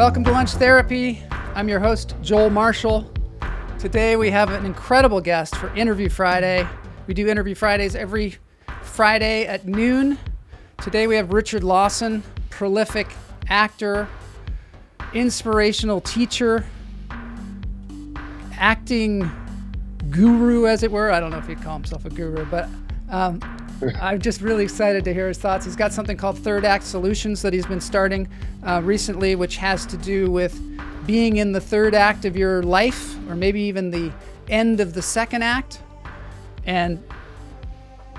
Welcome to Lunch Therapy. I'm your host, Joel Marshall. Today we have an incredible guest for Interview Friday. We do Interview Fridays every Friday at noon. Today we have Richard Lawson, prolific actor, inspirational teacher, acting guru, as it were. I don't know if he'd call himself a guru, but I'm just really excited to hear his thoughts. He's got something called Third Act Solutions that he's been starting recently, which has to do with being in the third act of your life, or maybe even the end of the second act, and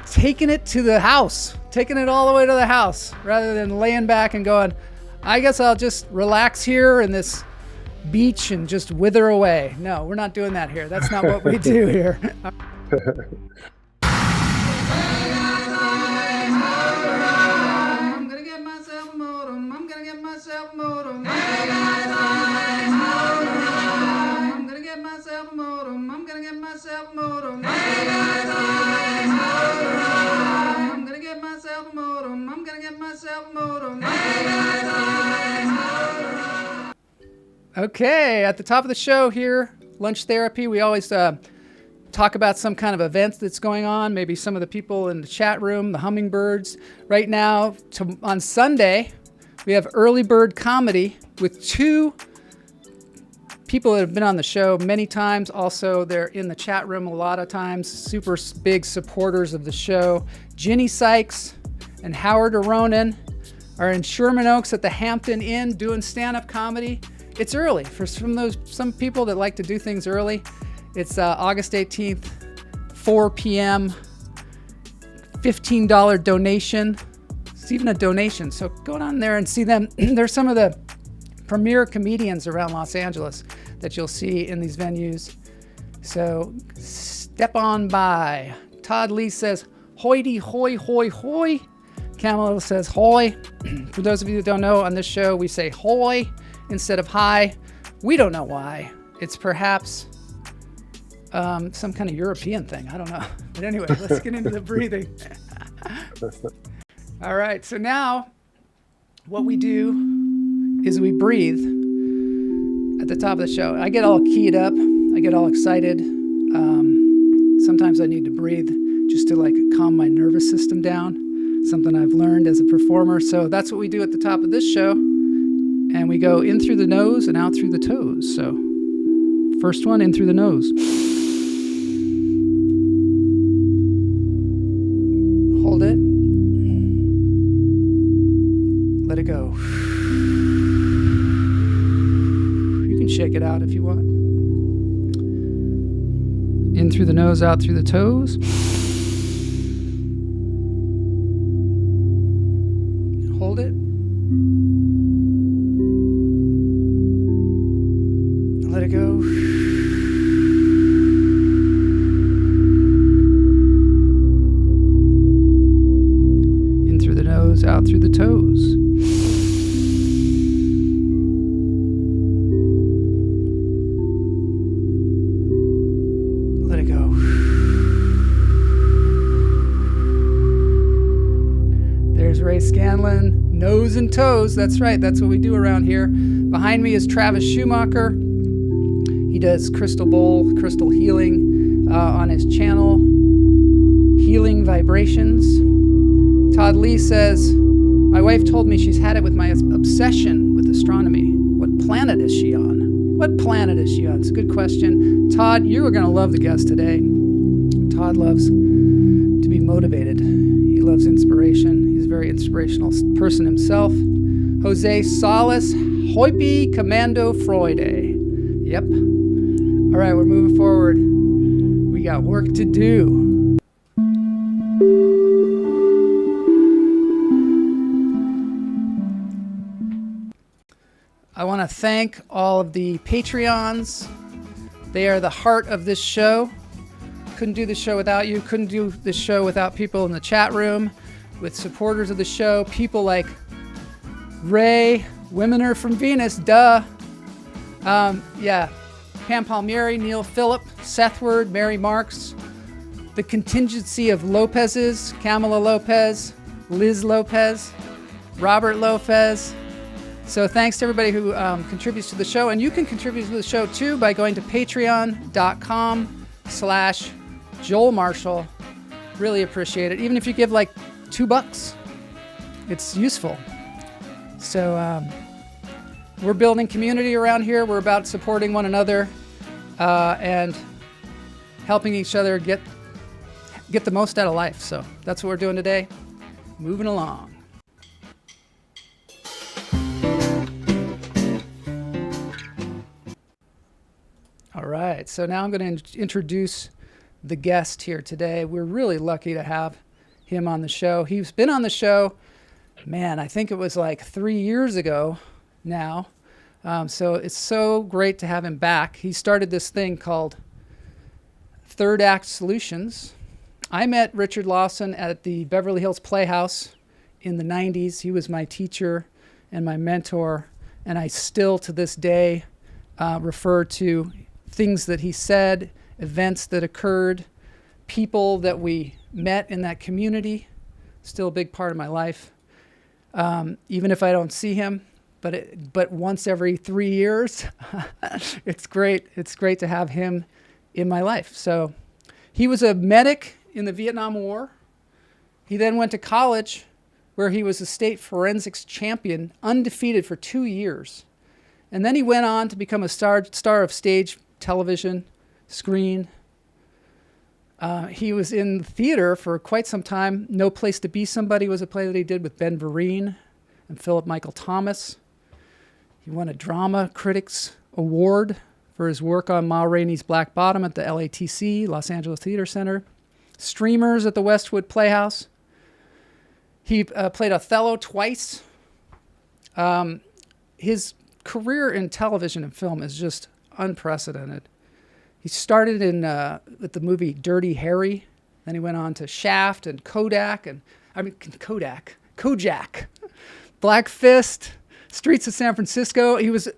taking it to the house, taking it all the way to the house, rather than laying back and going, I guess I'll just relax here in this beach and just wither away. No, we're not doing that here. That's not what we do here. I'm gonna get myself a modem. I'm gonna get myself a modem. I'm gonna get myself a modem. I'm gonna get myself a modem. I'm gonna get myself a modem. I'm gonna get myself a modem. Okay, at the top of the show here, Lunch Therapy, we always talk about some kind of event that's going on, maybe some of the people in the chat room, the hummingbirds. Right now, on Sunday, we have Early Bird Comedy with two people that have been on the show many times. Also, they're in the chat room a lot of times, super big supporters of the show. Ginny Sykes and Howard Aronin are in Sherman Oaks at the Hampton Inn doing stand-up comedy. It's early for some people that like to do things early. It's August 18th, 4 p.m., $15 donation. It's even a donation, so go on there and see them. They're some of the premier comedians around Los Angeles that you'll see in these venues. So step on by. Todd Lee says, hoity hoy hoy hoy. Camilla says hoy. For those of you that don't know, on this show we say hoy instead of hi. We don't know why. It's perhaps some kind of European thing. I don't know. But anyway, let's get into the breathing. All right. So now what we do is we breathe at the top of the show. I get all keyed up. I get all excited. Sometimes I need to breathe just to like calm my nervous system down. Something I've learned as a performer. So that's what we do at the top of this show. And we go in through the nose and out through the toes. So first one, in through the nose. Hold it. Let it go. You can shake it out if you want. In through the nose, out through the toes. Hold it. Let it go. In through the nose, out through the toes. Let it go. There's Ray Scanlon, nose and toes. That's right. That's what we do around here. Behind me is Travis Schumacher. He does crystal healing on his channel, Healing Vibrations. Todd Lee says, my wife told me she's had it with my obsession with astronomy. What planet is she on? What planet is she on? It's a good question. Todd, you are going to love the guest today. Todd loves to be motivated. He loves inspiration. He's a very inspirational person himself. Jose Salas, Hoipi Commando Freude. Yep. All right, we're moving forward. We got work to do. I want to thank all of the Patreons. They are the heart of this show. Couldn't do the show without you. Couldn't do this show without people in the chat room, with supporters of the show. People like Ray, Women Are From Venus, duh. Yeah. Pam Palmieri, Neil Phillip, Seth Word, Mary Marks, the contingency of Lopez's, Camila Lopez, Liz Lopez, Robert Lopez, So thanks to everybody who contributes to the show. And you can contribute to the show too by going to patreon.com/Joel Marshall. Really appreciate it. Even if you give like $2, it's useful. So we're building community around here. We're about supporting one another and helping each other get the most out of life. So that's what we're doing today. Moving along. All right, so now I'm going to introduce the guest here today. We're really lucky to have him on the show. He's been on the show, man, I think it was like 3 years ago now. So it's so great to have him back. He started this thing called Third Act Solutions. I met Richard Lawson at the Beverly Hills Playhouse in the 90s. He was my teacher and my mentor, and I still to this day refer to things that he said, events that occurred, people that we met in that community. Still a big part of my life. Even if I don't see him, but once every 3 years, it's great. It's great to have him in my life. So he was a medic in the Vietnam War. He then went to college where he was a state forensics champion, undefeated for 2 years. And then he went on to become a star of stage, television, screen. He was in theater for quite some time. No Place to Be Somebody was a play that he did with Ben Vereen and Philip Michael Thomas. He won a Drama Critics Award for his work on Ma Rainey's Black Bottom at the LATC, Los Angeles Theater Center. Streamers at the Westwood Playhouse. He played Othello twice. His career in television and film is just unprecedented. He started with the movie Dirty Harry. Then he went on to Shaft and Kojak, Black Fist, Streets of San Francisco. He was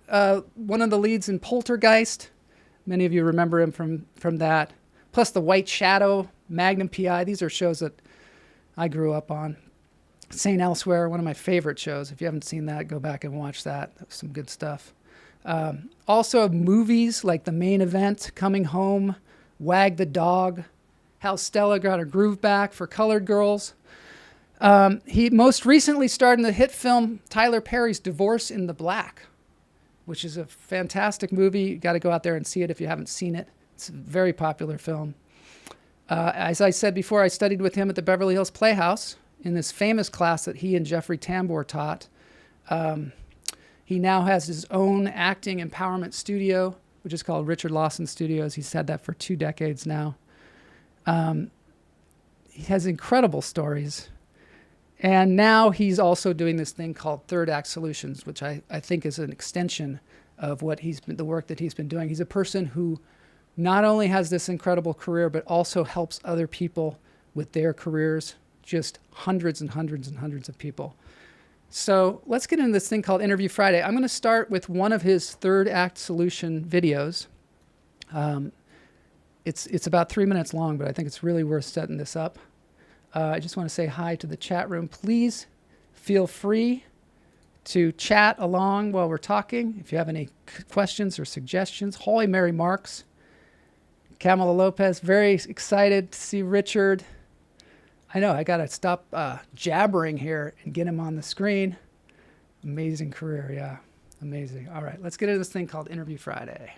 one of the leads in Poltergeist. Many of you remember him from that. Plus The White Shadow, Magnum P.I. These are shows that I grew up on. St. Elsewhere, one of my favorite shows. If you haven't seen that, go back and watch that. That was some good stuff. Also movies like The Main Event, Coming Home, Wag the Dog, How Stella Got Her Groove Back for Colored Girls. He most recently starred in the hit film Tyler Perry's Divorce in the Black, which is a fantastic movie. You got to go out there and see it if you haven't seen it. It's a very popular film. As I said before, I studied with him at the Beverly Hills Playhouse in this famous class that he and Jeffrey Tambor taught. He now has his own acting empowerment studio, which is called Richard Lawson Studios. He's had that for 2 decades now. He has incredible stories. And now he's also doing this thing called Third Act Solutions, which I think is an extension of the work that he's been doing. He's a person who not only has this incredible career, but also helps other people with their careers, just hundreds and hundreds and hundreds of people. So let's get into this thing called Interview Friday. I'm going to start with one of his Third Act Solution videos. It's about 3 minutes long, but I think it's really worth setting this up. I just want to say hi to the chat room. Please feel free to chat along while we're talking. If you have any questions or suggestions. Holy Mary Marks. Camila Lopez, very excited to see Richard. I know, I got to stop jabbering here and get him on the screen. Amazing career, yeah. Amazing. All right, let's get into this thing called Interview Friday.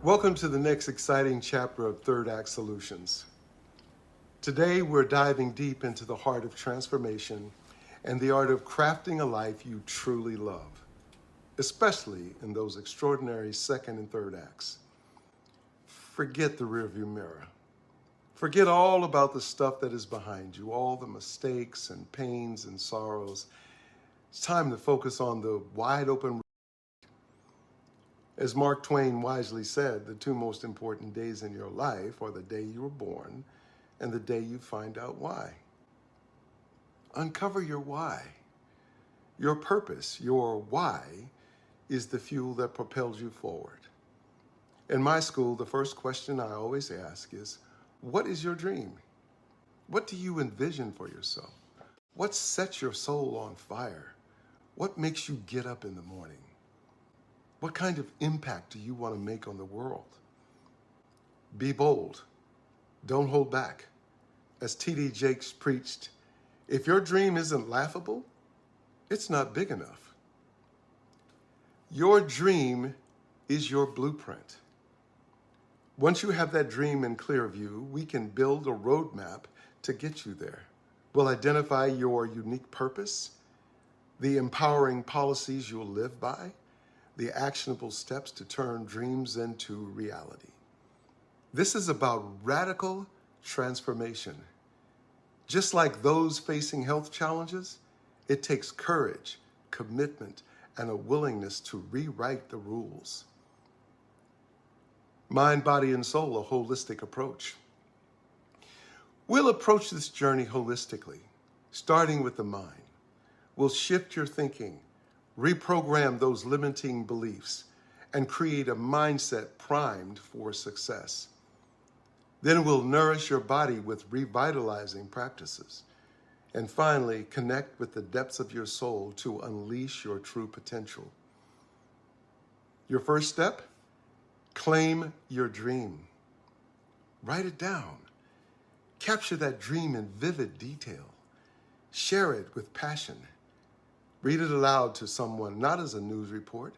Welcome to the next exciting chapter of Third Act Solutions. Today, we're diving deep into the heart of transformation and the art of crafting a life you truly love, especially in those extraordinary second and third acts. Forget the rearview mirror. Forget all about the stuff that is behind you, all the mistakes and pains and sorrows. It's time to focus on the wide open. As Mark Twain wisely said, the 2 most important days in your life are the day you were born and the day you find out why. uncover your why. Your purpose, your why, is the fuel that propels you forward. In my school, the first question I always ask is, what is your dream? What do you envision for yourself? What sets your soul on fire? What makes you get up in the morning? What kind of impact do you want to make on the world? Be bold. Don't hold back. As T.D. Jakes preached, if your dream isn't laughable, it's not big enough. Your dream is your blueprint. Once you have that dream in clear view, we can build a roadmap to get you there. We'll identify your unique purpose, the empowering policies you'll live by, the actionable steps to turn dreams into reality. This is about radical transformation. Just like those facing health challenges, it takes courage, commitment, and a willingness to rewrite the rules. Mind, body, and soul, a holistic approach. We'll approach this journey holistically, starting with the mind. We'll shift your thinking, reprogram those limiting beliefs, and create a mindset primed for success. Then we'll nourish your body with revitalizing practices. And finally, connect with the depths of your soul to unleash your true potential. Your first step? Claim your dream. Write it down. Capture that dream in vivid detail. Share it with passion. Read it aloud to someone, not as a news report,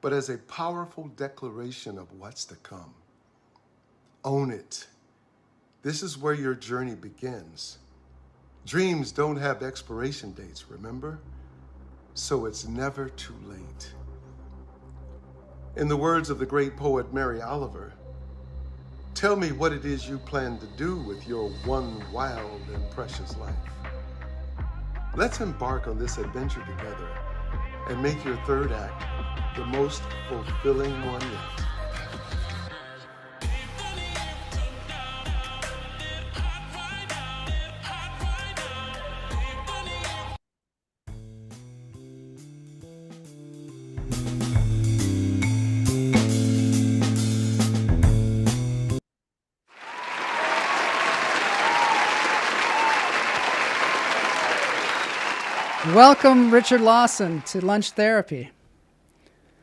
but as a powerful declaration of what's to come. Own it. This is where your journey begins. Dreams don't have expiration dates, remember? So it's never too late. In the words of the great poet Mary Oliver, tell me what it is you plan to do with your one wild and precious life. Let's embark on this adventure together and make your third act the most fulfilling one yet. Welcome, Richard Lawson, to Lunch Therapy.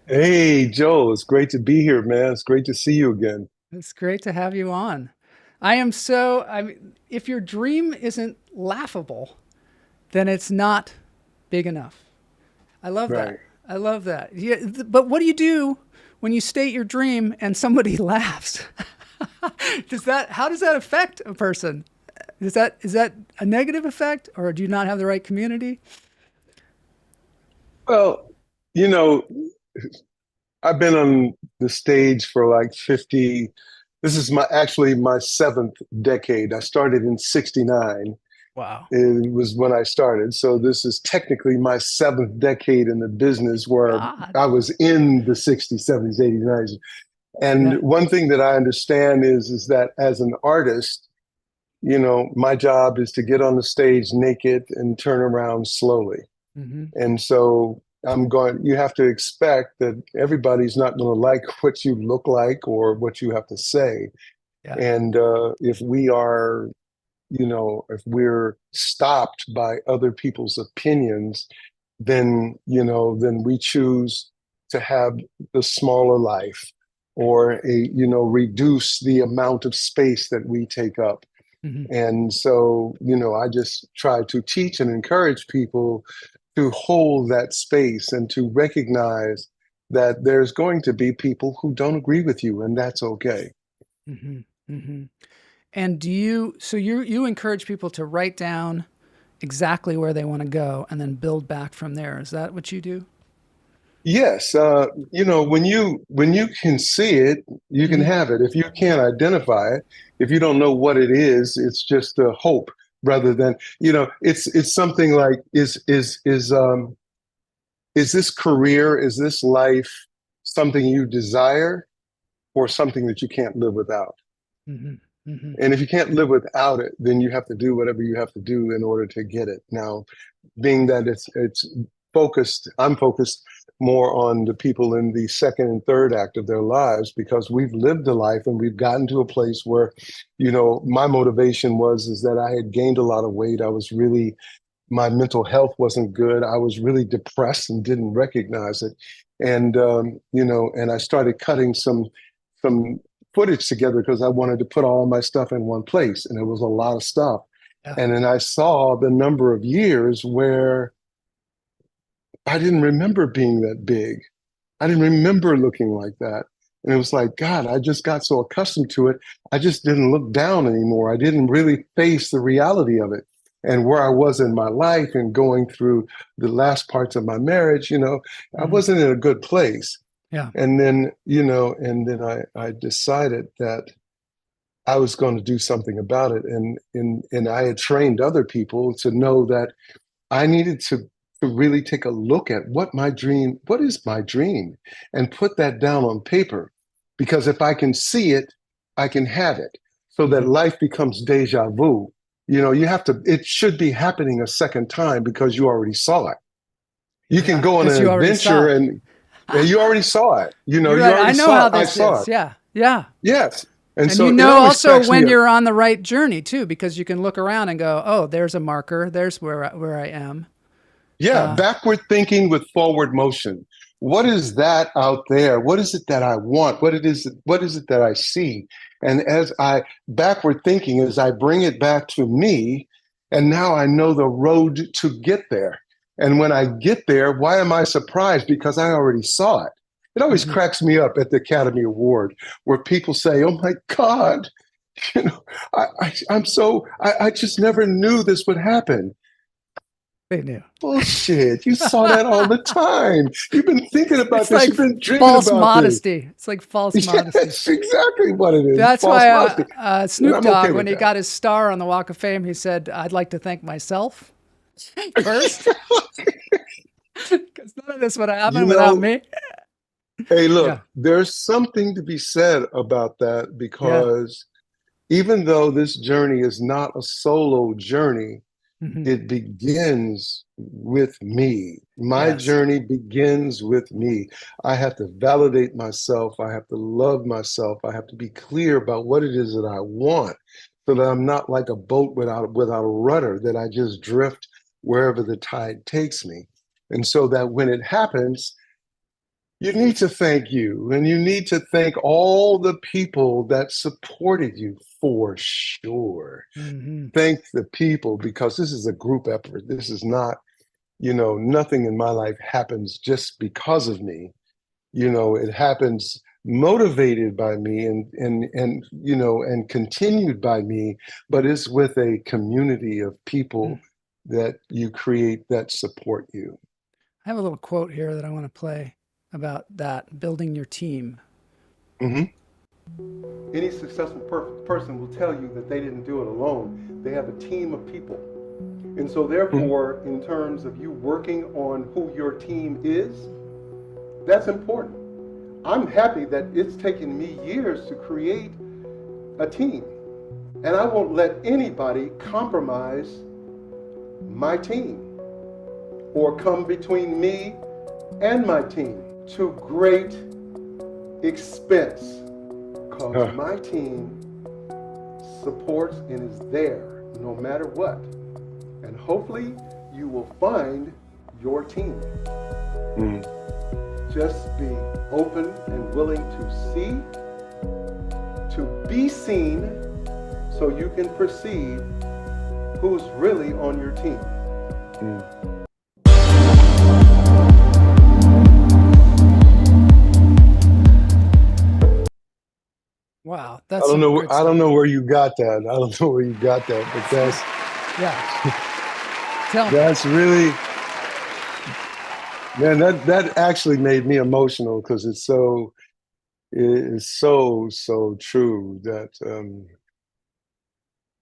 Hey, Joe, it's great to be here, man. It's great to see you again. It's great to have you on. If your dream isn't laughable, then it's not big enough. I love that. Right. I love that. Yeah, but what do you do when you state your dream and somebody laughs? How does that affect a person? Is that a negative effect, or do you not have the right community? Well, you know, I've been on the stage for like 50. This is actually my seventh decade. I started in '69. Wow. It was when I started. So this is technically my seventh decade in the business, where God. I was in the 60s, 70s, 80s, 90s. And Yeah. one thing that I understand is that as an artist, my job is to get on the stage naked and turn around slowly. Mm-hmm. And so you have to expect that everybody's not going to like what you look like or what you have to say. Yeah. And if we're stopped by other people's opinions, then we choose to have the smaller life, or reduce the amount of space that we take up. Mm-hmm. And so, I just try to teach and encourage people to hold that space and to recognize that there's going to be people who don't agree with you, and that's okay. Mm-hmm. Mm-hmm. And you encourage people to write down exactly where they want to go and then build back from there. Is that what you do? Yes. When you can see it, you can have it. If you can't identify it, if you don't know what it is, it's just a hope rather than, it's something like, is this career, is this life something you desire or something that you can't live without? Mm-hmm. Hmm. And if you can't live without it, then you have to do whatever you have to do in order to get it. Now, being that it's focused, I'm focused more on the people in the second and third act of their lives, because we've lived a life and we've gotten to a place where, my motivation is that I had gained a lot of weight. My mental health wasn't good. I was really depressed and didn't recognize it. And, and I started cutting some footage together because I wanted to put all my stuff in one place. And it was a lot of stuff. Yeah. And then I saw the number of years where I didn't remember being that big. I didn't remember looking like that. And it was like, God, I just got so accustomed to it. I just didn't look down anymore. I didn't really face the reality of it. And where I was in my life and going through the last parts of my marriage, I Hmm. wasn't in a good place. Yeah. And then, I decided that I was going to do something about it. And I had trained other people to know that I needed to really take a look at what is my dream, and put that down on paper. Because if I can see it, I can have it. So that Hmm. life becomes deja vu. It should be happening a second time because you already saw it. You can Yeah. go on Because an you already saw adventure it. and you already saw it. You're You right. I already know saw how it. I this saw is. it. Yeah. Yeah. Yes. And And so you it know always also cracks me when up. you're on the right journey too, because you can look around and go, oh, there's a marker. There's where I am. Yeah, Uh, backward thinking with forward motion. What is that out there? What is it that I want? What is it that I see? And as I backward thinking, as I bring it back to me, and now I know the road to get there. And when I get there, why am I surprised? Because I already saw it. It always mhm. cracks me up at the Academy Award where people say, "Oh my God, you know, I just never knew this would happen." They knew. Bullshit. You saw that all the time. You've been thinking about It's this. like You've been dreaming false about this. modesty. It's like false Yeah, modesty. that's exactly what it is. That's False why modesty. And Snoop I'm okay Dogg, when with he that. got his star on the Walk of Fame, he said, "I'd like to thank myself first, because none of this would have You happened without know, me." hey, Yeah. look, there's something to be said about that, Yeah. because even though this journey is not a solo journey, Hmm. it begins with me. My Yes. journey begins with me. I have to validate myself. I have to love myself. I have to be clear about what it is that I want, so that I'm not like a boat without a rudder, that I just drift wherever the tide takes me. And so that when it happens, you need to thank you, and you need to thank all the people that supported you, for sure. Hmm. Thank the people, because this is a group effort. This is not, nothing in my life happens just because of me. It happens motivated by me, and continued by me, but it's with a community of people that you create that support you. I have a little quote here that I want to play about that building your team. Mhm. Any successful person will tell you that they didn't do it alone. They have a team of people. And so, therefore, in terms of you working on who your team is, that's important. I'm happy that it's taken me years to create a team. And I won't let anybody compromise my team or come between me and my team to great expense. Because my team supports and is there no matter what. And hopefully you will find your team. Mm. Just be open and willing to see, to be seen, so you can perceive who's really on your team. Mm. Wow, that's some good I don't stuff. know where you got that. I don't know where you got that, but Yeah. Tell me. that's really, man, that actually made me emotional, because it is so true that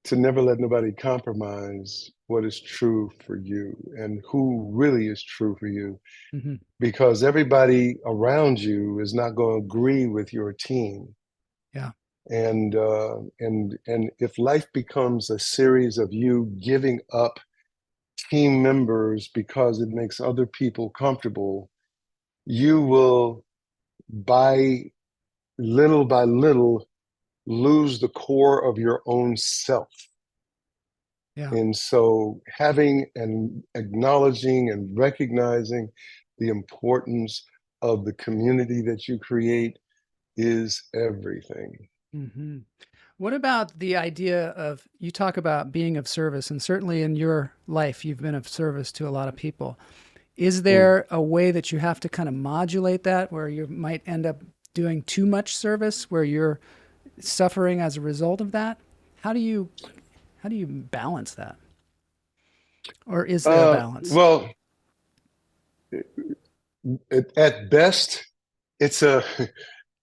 to never let nobody compromise what is true for you and who really is true for you, Hmm. because everybody around you is not going to agree with your team. Yeah. And if life becomes a series of you giving up team members because it makes other people comfortable, you will by little lose the core of your own self. Yeah. And so having and acknowledging and recognizing the importance of the community that you create is everything. Hmm. What about the idea of, you talk about being of service, and certainly in your life, you've been of service to a lot of people. Is Mm. there a way that you have to kind of modulate that where you might end up doing too much service, where you're suffering as a result of that? How do you balance that? Or is there a balance? Well, at best, it's a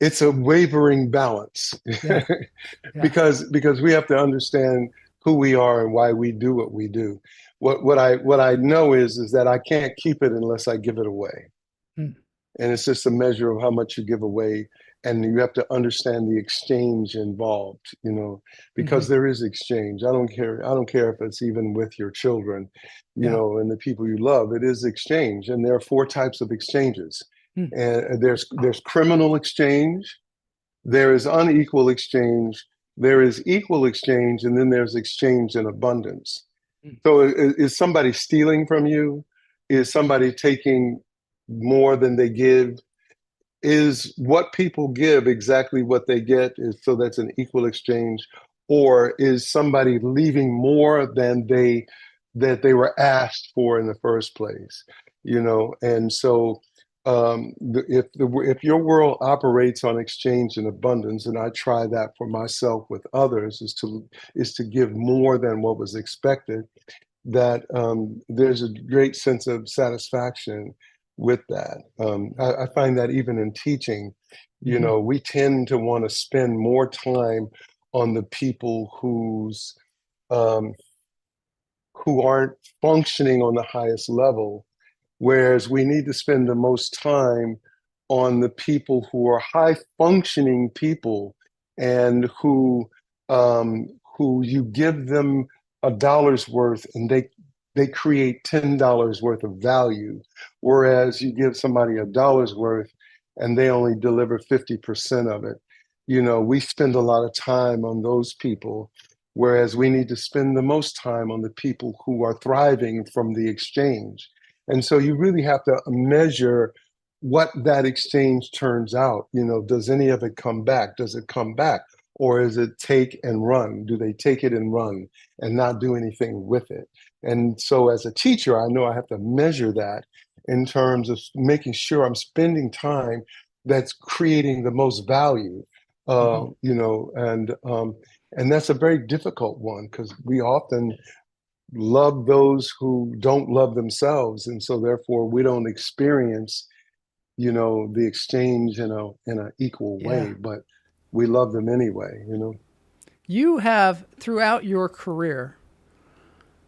it's a wavering balance Yeah. Yeah. because we have to understand who we are and why we do what we do. What I know is that I can't keep it unless I give it away. Mm. And it's just a measure of how much you give away, and you have to understand the exchange involved, Hmm. because there is exchange. I don't care if it's even with your children, Yeah. and the people you love. It is exchange, and there are four types of exchanges. Mm. And there's criminal exchange, there is unequal exchange, there is equal exchange, and then there's exchange in abundance. Mm. So is somebody stealing from you? Is somebody taking more than they give? Is what people give exactly what they get? So that's an equal exchange, or is somebody leaving more than they were asked for in the first place? And so if your world operates on exchange and abundance, and I try that for myself with others, is to give more than what was expected, that there's a great sense of satisfaction with that. I find that even in teaching, Hmm. we tend to want to spend more time on the people um, who aren't functioning on the highest level, whereas we need to spend the most time on the people who are high functioning people, and who you give them a dollar's worth and they create $10 worth of value, whereas you give somebody a dollar's worth and they only deliver 50% of it. We spend a lot of time on those people, whereas we need to spend the most time on the people who are thriving from the exchange. And so you really have to measure what that exchange turns out. Does any of it come back? Does it come back? Or is it take and run? Do they take it and run and not do anything with it? And so as a teacher, I know I have to measure that in terms of making sure I'm spending time that's creating the most value. Hmm. And that's a very difficult one, because we often love those who don't love themselves, and so therefore we don't experience the exchange in a equal Yeah. way, but we love them anyway. You have, throughout your career,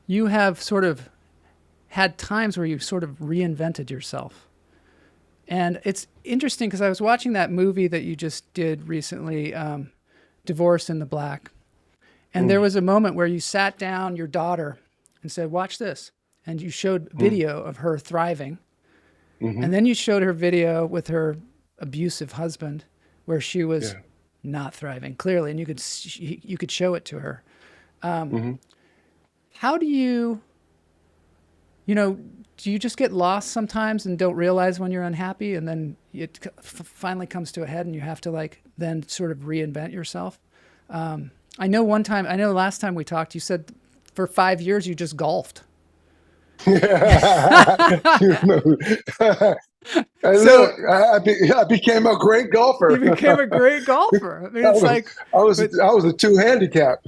you have sort of had times where you sort of reinvented yourself. And it's interesting because I was watching that movie that you just did recently, Divorce in the Black. And there Mm, was a moment where you sat down your daughter and said, "Watch this." And you showed mm, video of her thriving. hmm And then you showed her video with her abusive husband where she was yeah. not thriving clearly. And you could show it to her. hmm How do you, you know, do you just get lost sometimes and don't realize when you're unhappy, and then it finally comes to a head and you have to like then sort of reinvent yourself? I know last time we talked, you said for 5 years you just golfed. You know, and look, So I became a great you golfer. became a great golfer. I mean, I it's was like, I was but I was a two handicap.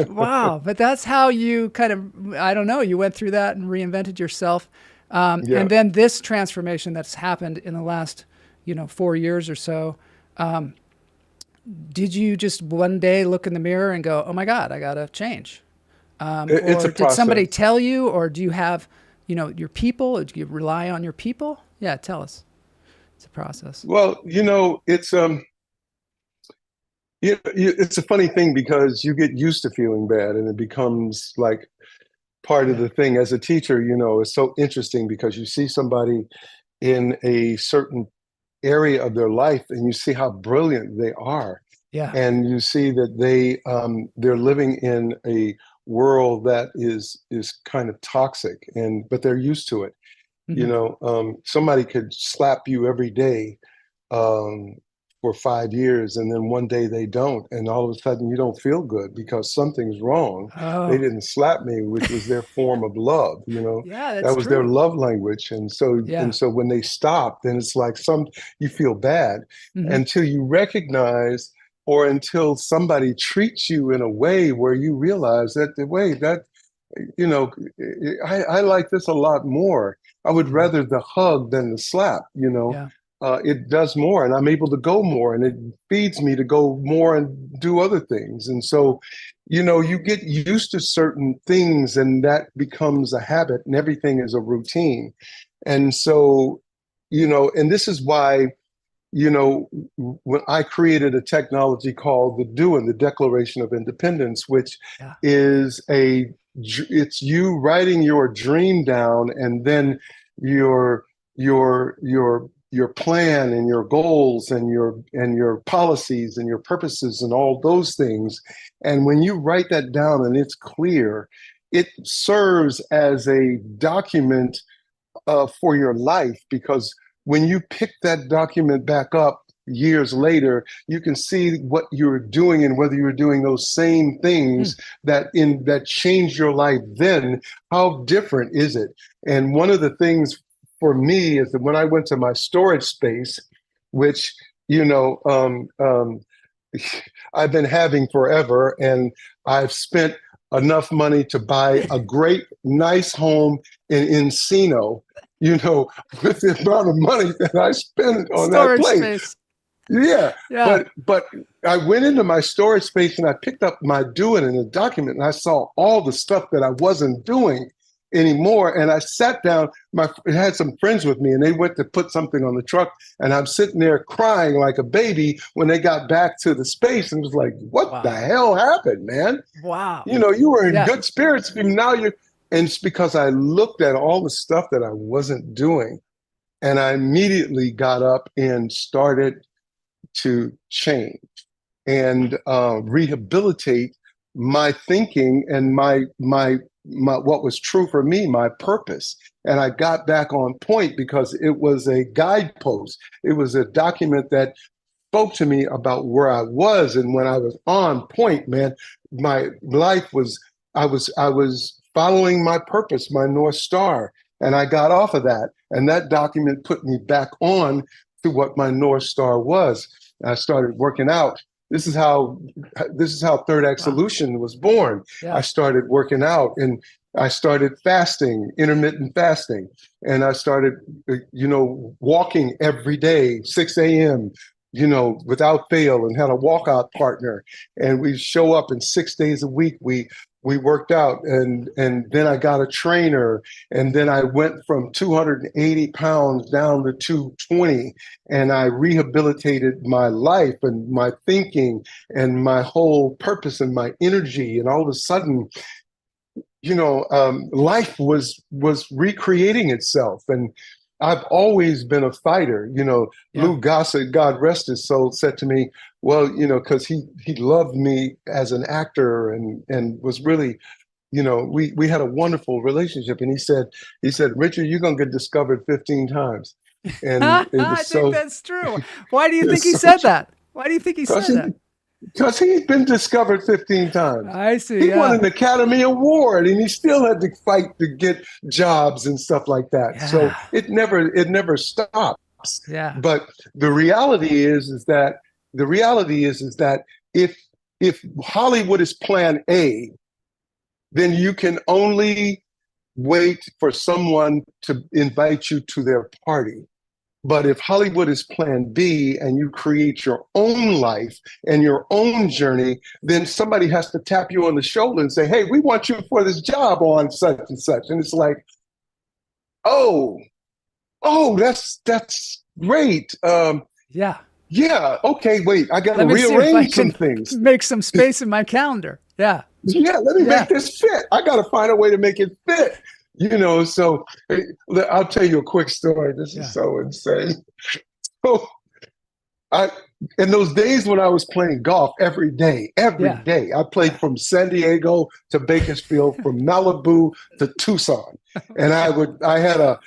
wow, but that's how you kind of, I don't know, you went through that and reinvented yourself. Yeah. And then this transformation that's happened in the last, 4 years or so, did you just one day look in the mirror and go, "Oh my God, I gotta change"? It's a Or did somebody process. tell you, or do you have, your people? Or do you rely on your people? Yeah, tell us. It's a process. Well, it's It's a funny thing because you get used to feeling bad and it becomes like part of Yeah. the thing. As a teacher, it's so interesting because you see somebody in a certain area of their life and you see how brilliant they are. Yeah. And you see that they're living in a world that is kind of toxic, but they're used to it. Hmm. Somebody could slap you every day um, for 5 years, and then one day they don't, and all of a sudden you don't feel good because something's wrong. They Oh, didn't slap me, which was their form of love. yeah, That that's was their true. love language, and so Yeah. and so when they stop, then it's like you feel bad Hmm. until you recognize. Or until somebody treats you in a way where you realize that the way that you know, I like this a lot more. I would Hmm. rather the hug than the slap. Yeah. It does more, and I'm able to go more, and it feeds me to go more and do other things. And so, you get used to certain things, and that becomes a habit, and everything is a routine. And so, and this is why when I created a technology called the Declaration of Independence, which Yeah. is it's you writing your dream down and then your your plan and your goals and your policies and your purposes and all those things. And when you write that down and it's clear, it serves as a document for your life, because when you pick that document back up years later, you can see what you're doing and whether you're doing those same Hmm. things that changed your life then. How different is it? And one of the things for me is that when I went to my storage space, which you know I've been having forever, and I've spent enough money to buy a great, nice home in Encino, with the amount of money that I spent on that Storage place. space. Yeah, Yeah. but I went into my storage space and I picked up my doing in a document and I saw all the stuff that I wasn't doing anymore. And I sat down. I had some friends with me and they went to put something on the truck, and I'm sitting there crying like a baby when they got back to the space, and was like, "What the Wow. hell happened, man? Wow. You were in Yeah. good spirits, and now you're." And it's because I looked at all the stuff that I wasn't doing, and I immediately got up and started to change and rehabilitate my thinking and my what was true for me, my purpose. And I got back on point because it was a guidepost. It was a document that spoke to me about where I was, and when I was on point, man, my life was I was following my purpose, my North Star, and I got off of that. And that document put me back on to what my North Star was. I started working out. This is how Third Act Wow. Solution was born. I Yeah. started working out and I started fasting, intermittent fasting, and I started, walking every day, 6 a.m., without fail, and had a walkout partner. And we show up, and 6 days a week we worked out, and then I got a trainer, and then I went from 280 pounds down to 220, and I rehabilitated my life and my thinking and my whole purpose and my energy. And all of a sudden, life was recreating itself. And I've always been a fighter. Yeah. Lou Gossett, God rest his soul, said to me, well, because he loved me as an actor, and was really, we had a wonderful relationship. And he said, Richard, you're gonna get discovered 15 times. And it I was think so that's true. Why do you it think was he so said true. that? Why do you think he Because said that? he's been discovered 15 times. I see. He won Yeah. an Academy Award, and he still had to fight to get jobs and stuff like that. So Yeah. it never stops. Yeah. But the reality is that if Hollywood is plan A, then you can only wait for someone to invite you to their party. But if Hollywood is plan B and you create your own life and your own journey, then somebody has to tap you on the shoulder and say, hey, we want you for this job on such and such. And it's like, oh, that's great. Yeah. Yeah, okay, wait, I got to Let me see if I rearrange some can things. make some space in my calendar. Yeah. Yeah, let me Yeah. make this fit. I got to find a way to make it fit. So I'll tell you a quick story. This is Yeah. so insane. So I in those days when I was playing golf every Yeah. day, I played Yeah. from San Diego to Bakersfield, from Malibu to Tucson. And I had a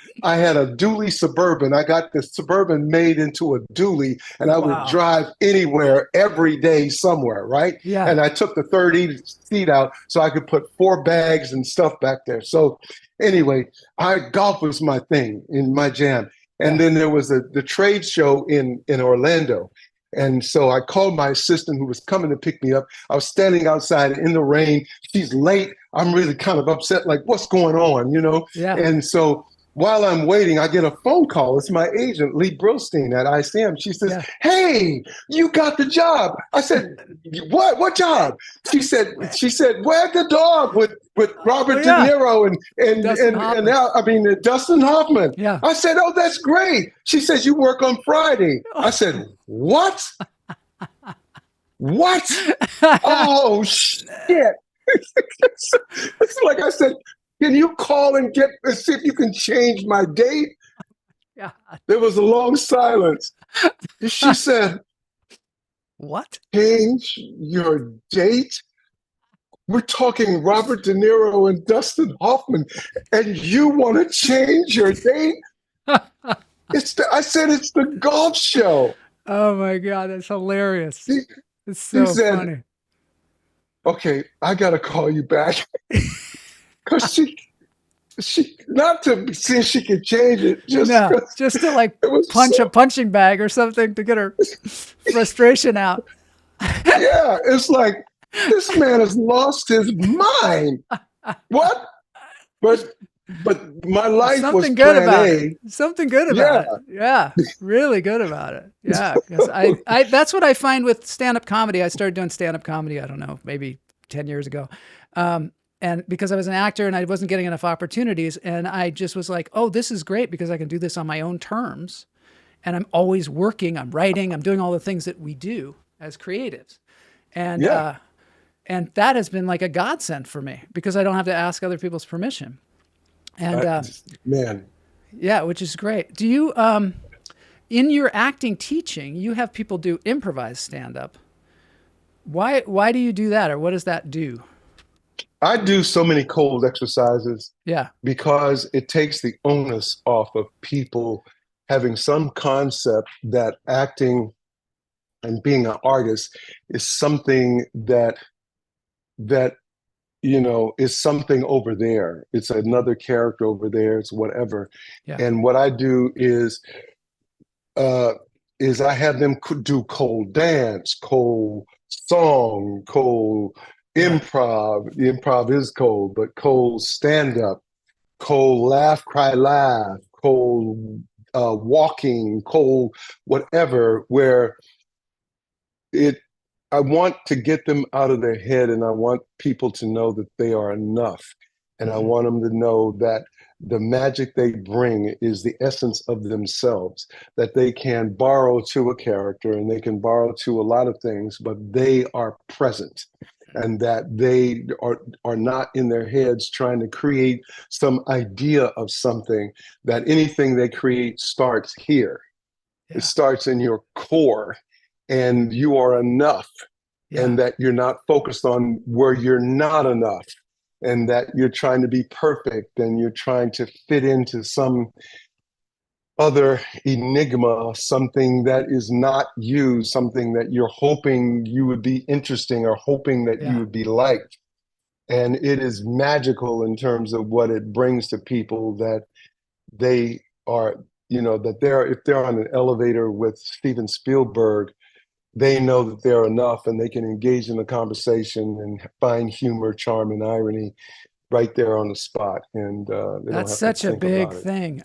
dually Suburban. I got the Suburban made into a dually, and I would Wow. drive anywhere every day somewhere, right? Yeah. And I took the third seat out so I could put 4 bags and stuff back there. So anyway, I golf was my thing in my jam. And Yeah. then there was the trade show in Orlando. And so I called my assistant who was coming to pick me up. I was standing outside in the rain. She's late. I'm really kind of upset, like, what's going on? Yeah. And so while I'm waiting, I get a phone call. It's my agent, Lee Brillstein at ICM. She says, Yeah. "Hey, you got the job." I said, "What? What job?" She said, "Wag the dog with Oh Robert De yeah. Niro Dustin and Hoffman. now I mean Dustin Hoffman." Yeah. I said, "Oh, that's great." She says, "You work on Friday." I said, "What? What? Oh shit!" It's like I said, "Can you call and see if you can change my date?" Yeah. There was a long silence. She said, What? "Change your date? We're talking Robert De Niro and Dustin Hoffman, and you want to change your date?" I said, "It's the golf show." Oh my God, that's hilarious. She, It's she so said, funny. "Okay, I got to call you back." Because she not to see if she could change it, just No, because just to like it was punch a so, punching bag or something to get her frustration out. yeah, it's like this man has lost his mind. What? But my life was Something good plan about it. A. Something good Yeah, about it. Yeah, really good about it. Yeah, because I that's what I find with stand-up comedy. I started doing stand-up comedy, I don't know, maybe 10 years ago. And because I was an actor and I wasn't getting enough opportunities, and I just was like, oh, this is great because I can do this on my own terms. And I'm always working, I'm writing, I'm doing all the things that we do as creatives. And yeah, and that has been like a godsend for me because I don't have to ask other people's permission. And I, man. yeah, which is great. Do you in your acting teaching, you have people do improvised stand up. Why do you do that, or what does that do? I do so many cold exercises Yeah. because it takes the onus off of people having some concept that acting and being an artist is something that is something over there. It's another character over there. It's whatever. Yeah. And what I do uh, is I have them do cold dance, cold song, cold Yeah. improv. The improv is cold, but cold stand up, cold laugh, cry, laugh, cold walking, cold whatever. Where it I want to get them out of their head, and I want people to know that they are enough. And I Mm-hmm. want them to know that the magic they bring is the essence of themselves, that they can borrow to a character and they can borrow to a lot of things, but they are present, and that they are not in their heads trying to create some idea of something, that anything they create starts here. It Yeah. starts in your core, and you are enough, Yeah. and that you're not focused on where you're not enough, and that you're trying to be perfect and you're trying to fit into some other enigma, something that is not you, something that you're hoping you would be interesting or hoping that you Yeah. would be liked. And it is magical in terms of what it brings to people, that they are, that they're, if they're on an elevator with Steven Spielberg, they know that they're enough, and they can engage in a conversation and find humor, charm, and irony right there on the spot, and they don't That's have to such a think big about it. thing.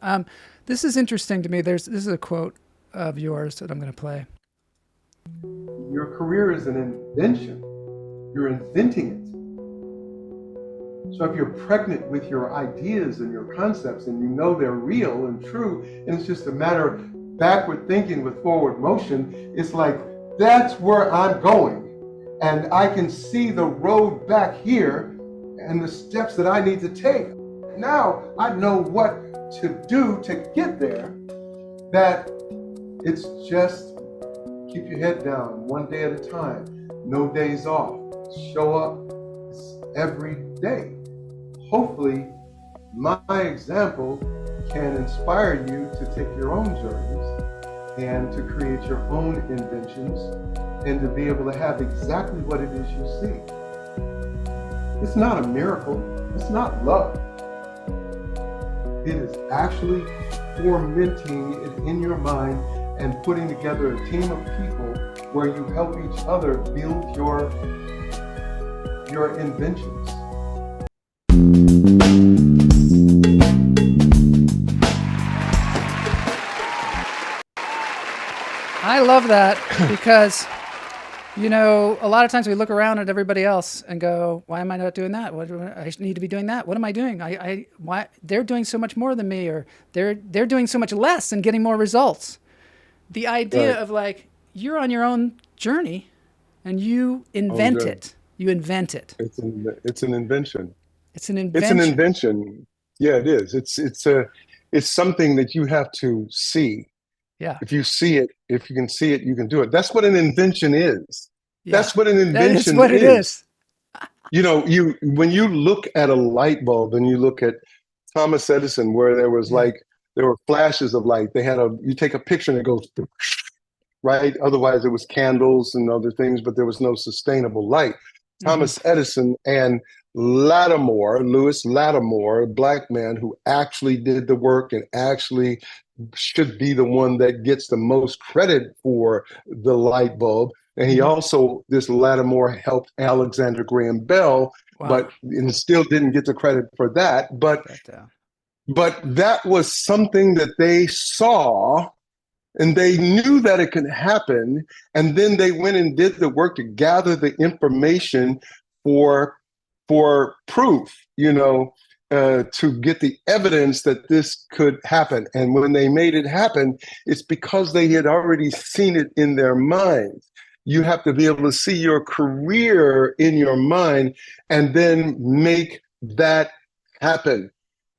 This is interesting to me. This is a quote of yours that I'm going to play. Your career is an invention. You're inventing it. So if you're pregnant with your ideas and your concepts, and you know they're real and true, and it's just a matter backward thinking with forward motion, it's like, that's where I'm going. And I can see the road back here and the steps that I need to take. Now I know what to do to get there. That it's just keep your head down, one day at a time, no days off. Show up every day. Hopefully, my example can inspire you to take your own journeys and to create your own inventions and to be able to have exactly what it is you see. It's not a miracle. It's not luck. It is actually fomenting it in your mind and putting together a team of people where you help each other build your inventions. I love that because, you know, a lot of times we look around at everybody else and go, why am I not doing that? What do I need to be doing that? What am I doing? Why they're doing so much more than me, or they're doing so much less and getting more results. The idea of like, you're on your own journey and you invent it. You invent it. It's an invention. It's an invention. It's an invention. Yeah, it is. It's something that you have to see. Yeah. If you see it, if you can see it, you can do it. That's what an invention is. Yeah. That's what an invention is. That's what it is. You know, when you look at a light bulb and you look at Thomas Edison, where there was there were flashes of light. You take a picture and it goes, right? Otherwise it was candles and other things, but there was no sustainable light. Thomas Edison and Lewis Lattimore, a black man who actually did the work and actually should be the one that gets the most credit for the light bulb. And he also, this Lattimore helped Alexander Graham Bell, and still didn't get the credit for that. But that was something that they saw, and they knew that it could happen. And then they went and did the work to gather the information for proof, to get the evidence that this could happen. And when they made it happen, it's because they had already seen it in their minds. You have to be able to see your career in your mind and then make that happen.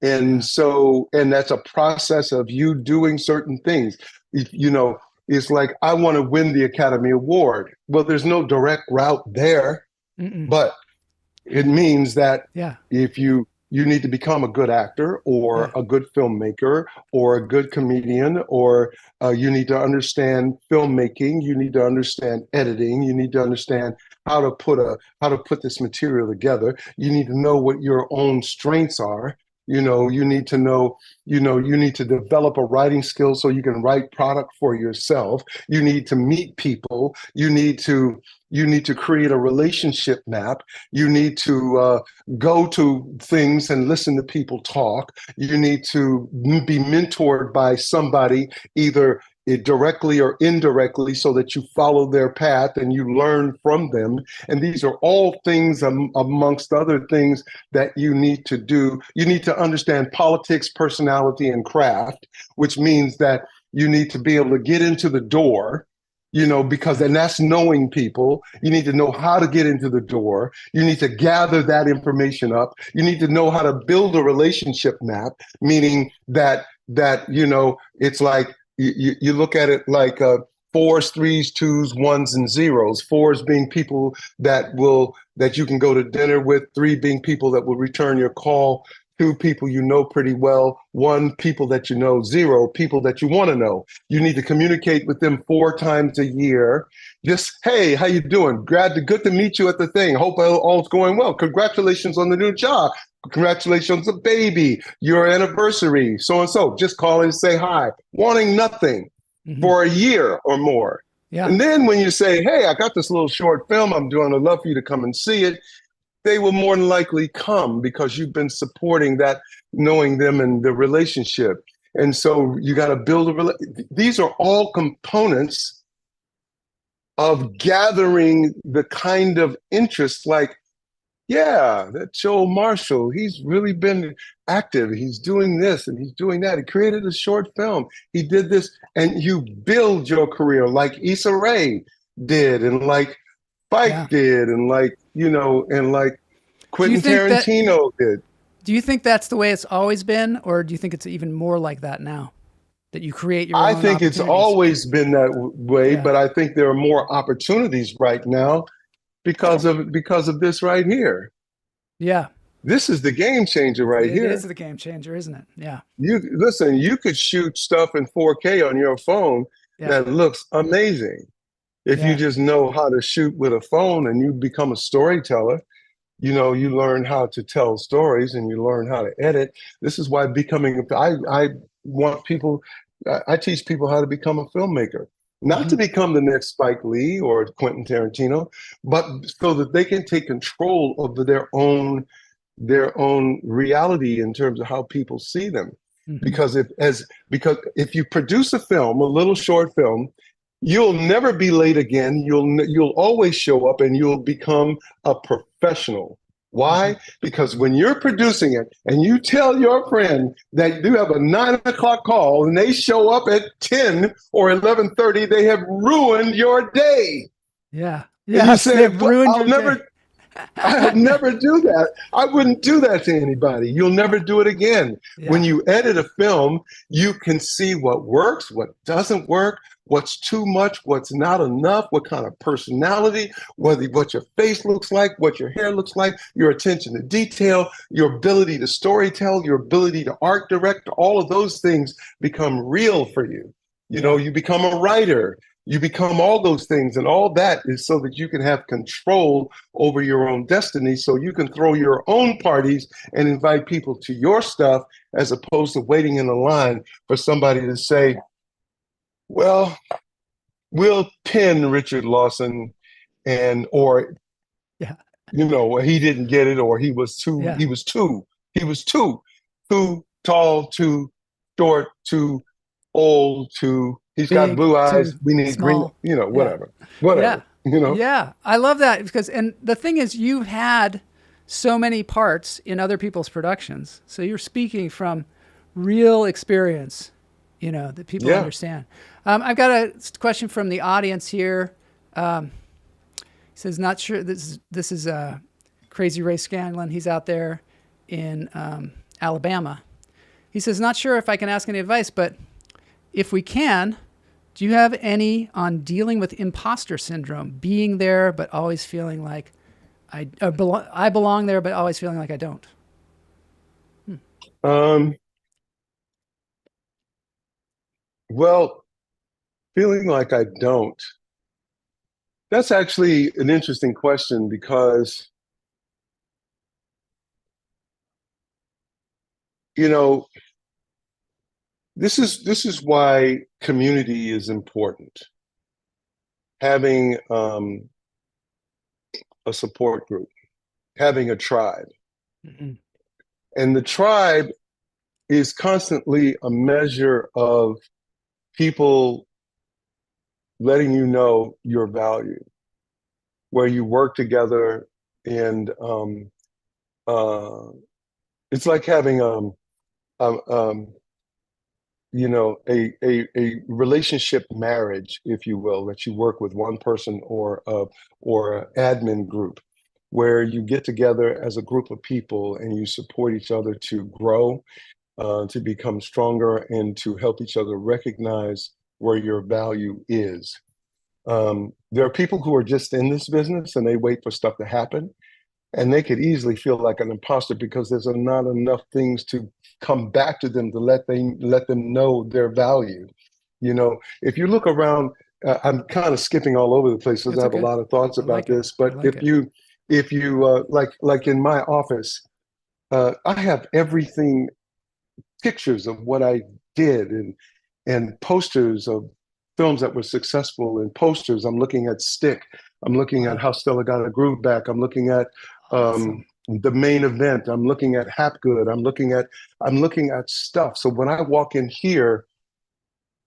And that's a process of you doing certain things. It's like, I want to win the Academy Award. Well, there's no direct route there, but it means that if you need to become a good actor or a good filmmaker or a good comedian, or you need to understand filmmaking, you need to understand editing, you need to understand how to put this material together. You need to know what your own strengths are. You need to know, you need to develop a writing skill so you can write product for yourself. You need to meet people. You need to create a relationship map. You need to go to things and listen to people talk. You need to be mentored by somebody, either directly or indirectly, so that you follow their path and you learn from them. And these are all things amongst other things that you need to do. You need to understand politics, personality, and craft, which means that you need to be able to get into the door, and that's knowing people. You need to know how to get into the door. You need to gather that information up. You need to know how to build a relationship map, meaning that it's like, you look at it like 4s, 3s, 2s, 1s, and 0s. 4s being people that you can go to dinner with. 3 being people that will return your call. 2 people you know pretty well. 1 people that you know. 0 people that you want to know. You need to communicate with them 4 times a year. Just, hey, how you doing? Good to meet you at the thing. Hope all's going well. Congratulations on the new job. Congratulations on the baby, your anniversary, so and so. Just call and say hi, wanting nothing for a year or more. Yeah. And then when you say, hey, I got this little short film I'm doing, I'd love for you to come and see it, they will more than likely come because you've been supporting that, knowing them and the relationship. And so you got to build these are all components of gathering the kind of interest. Like, Yeah, that Joel Marshall, he's really been active. He's doing this and he's doing that. He created a short film. He did this, and you build your career like Issa Rae did, and like Yeah. Spike did, and like, and like Do you Quentin think that Tarantino did. do you think that's the way it's always been, or do you think it's even more like that now? That you create your I own think it's opportunities? always been that way, Yeah. but I think there are more opportunities right now because of this right here. Yeah. This is the game changer right It is here. the game changer, isn't it? Yeah. You listen, you could shoot stuff in 4K on your phone Yeah. that looks amazing. If you Yeah. just know how to shoot with a phone and you become a storyteller, you learn how to tell stories and you learn how to edit. This is why I want people, I teach people how to become a filmmaker, not to Hmm. become the next Spike Lee or Quentin Tarantino, but so that they can take control of their own reality in terms of how people see them. Hmm. Because if you produce a film, a little short film, you'll never be late again. You'll always show up and you'll become a professional. Hmm. Why? Because when you're producing it and you tell your friend that you have a 9 o'clock call and they show up at 10 or 11:30, they have ruined your day. Yeah. And you Yes, say, they've "Well, ruined I'll your day. never do that. I wouldn't do that to anybody. You'll never do it again." When Yeah. you edit a film, you can see what works, what doesn't work, what's too much, what's not enough, what kind of personality, what your face looks like, what your hair looks like, your attention to detail, your ability to storytell, your ability to art direct, all of those things become real for you. Yeah. You become a writer. You become all those things, and all that is so that you can have control over your own destiny, so you can throw your own parties and invite people to your stuff as opposed to waiting in a line for somebody to say, well, we'll pin Richard Lawson, or Yeah. he didn't get it, or Yeah. he was too tall, too short, too old, he's got Big blue eyes, to we need green, small. Yeah. whatever, Yeah. whatever, Yeah. I love that because, and the thing is, you've had so many parts in other people's productions. So you're speaking from real experience, that people yeah. understand. I've got a question from the audience here. He says, not sure. This is Crazy Ray Scanlon. He's out there in Alabama. He says, not sure if I can ask any advice, but if we can, do you have any on dealing with imposter syndrome, being there but always feeling like I belong there but always feeling like I don't? um well, feeling like I don't, that's actually an interesting question, because you know this is why community is important. Having a support group, having a tribe. Mm-hmm. And the tribe is constantly a measure of people letting you know your value, where you work together, and uh, it's like having um, um, a relationship marriage, if you will, that you work with one person, or an admin group, where you get together as a group of people and you support each other to grow, to become stronger, and to help each other recognize where your value is. There are people who are just in this business and they wait for stuff to happen, and they could easily feel like an imposter because there's not enough things to come back to them to let them know their value. If you look around, I'm kind of skipping all over the place because I It's have a okay. lot of thoughts I about like it. this. I But like if it. you like in my office, I have everything, pictures of what I did, and posters of films that were successful, and posters. I'm looking at Stick. I'm looking at Wow. How Stella Got Her Groove Back. I'm looking at Awesome. The Main Event. I'm looking at Hapgood. I'm looking at stuff. So when I walk in here,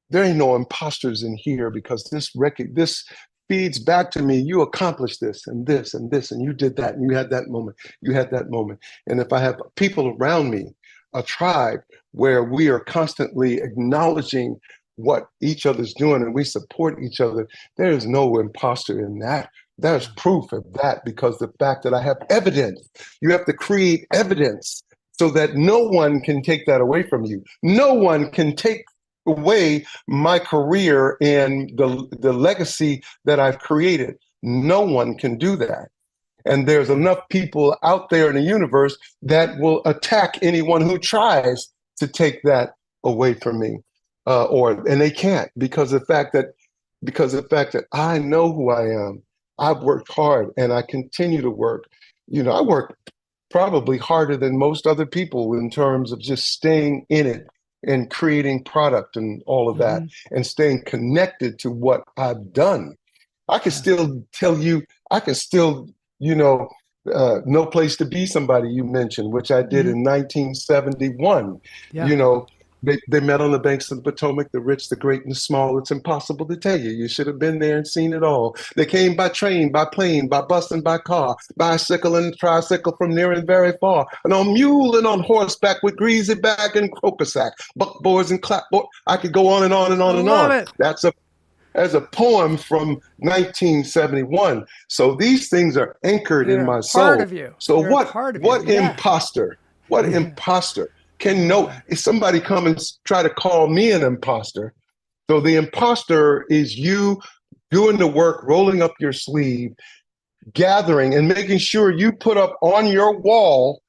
there ain't no imposters in here, because this feeds back to me, you accomplished this and this and this, and you did that, and you had that moment, you had that moment. And if I have people around me, a tribe where we are constantly acknowledging what each other's doing and we support each other, there is no imposter in that. There's proof of that, because the fact that I have evidence, you have to create evidence so that no one can take that away from you. No one can take away my career and the legacy that I've created. No one can do that. And there's enough people out there in the universe that will attack anyone who tries to take that away from me. And they can't, because of the fact that I know who I am. I've worked hard and I continue to work. I work probably harder than most other people in terms of just staying in it and creating product and all of that, and staying connected to what I've done. I can still tell you, No Place to Be Somebody you mentioned, which I did in 1971. Yeah. They met on the banks of the Potomac, the rich, the great, and the small. It's impossible to tell you. You should have been there and seen it all. They came by train, by plane, by bus, and by car, bicycle and tricycle from near and very far, and on mule and on horseback with greasy bag and croaker sack, buckboards and clapboard. I could go on and on and on and on. It. That's a poem from 1971. So these things are anchored in my soul. Part of you. So They're what imposter? What imposter can know? If somebody come and try to call me an imposter, so the imposter is you doing the work, rolling up your sleeve, gathering and making sure you put up on your wall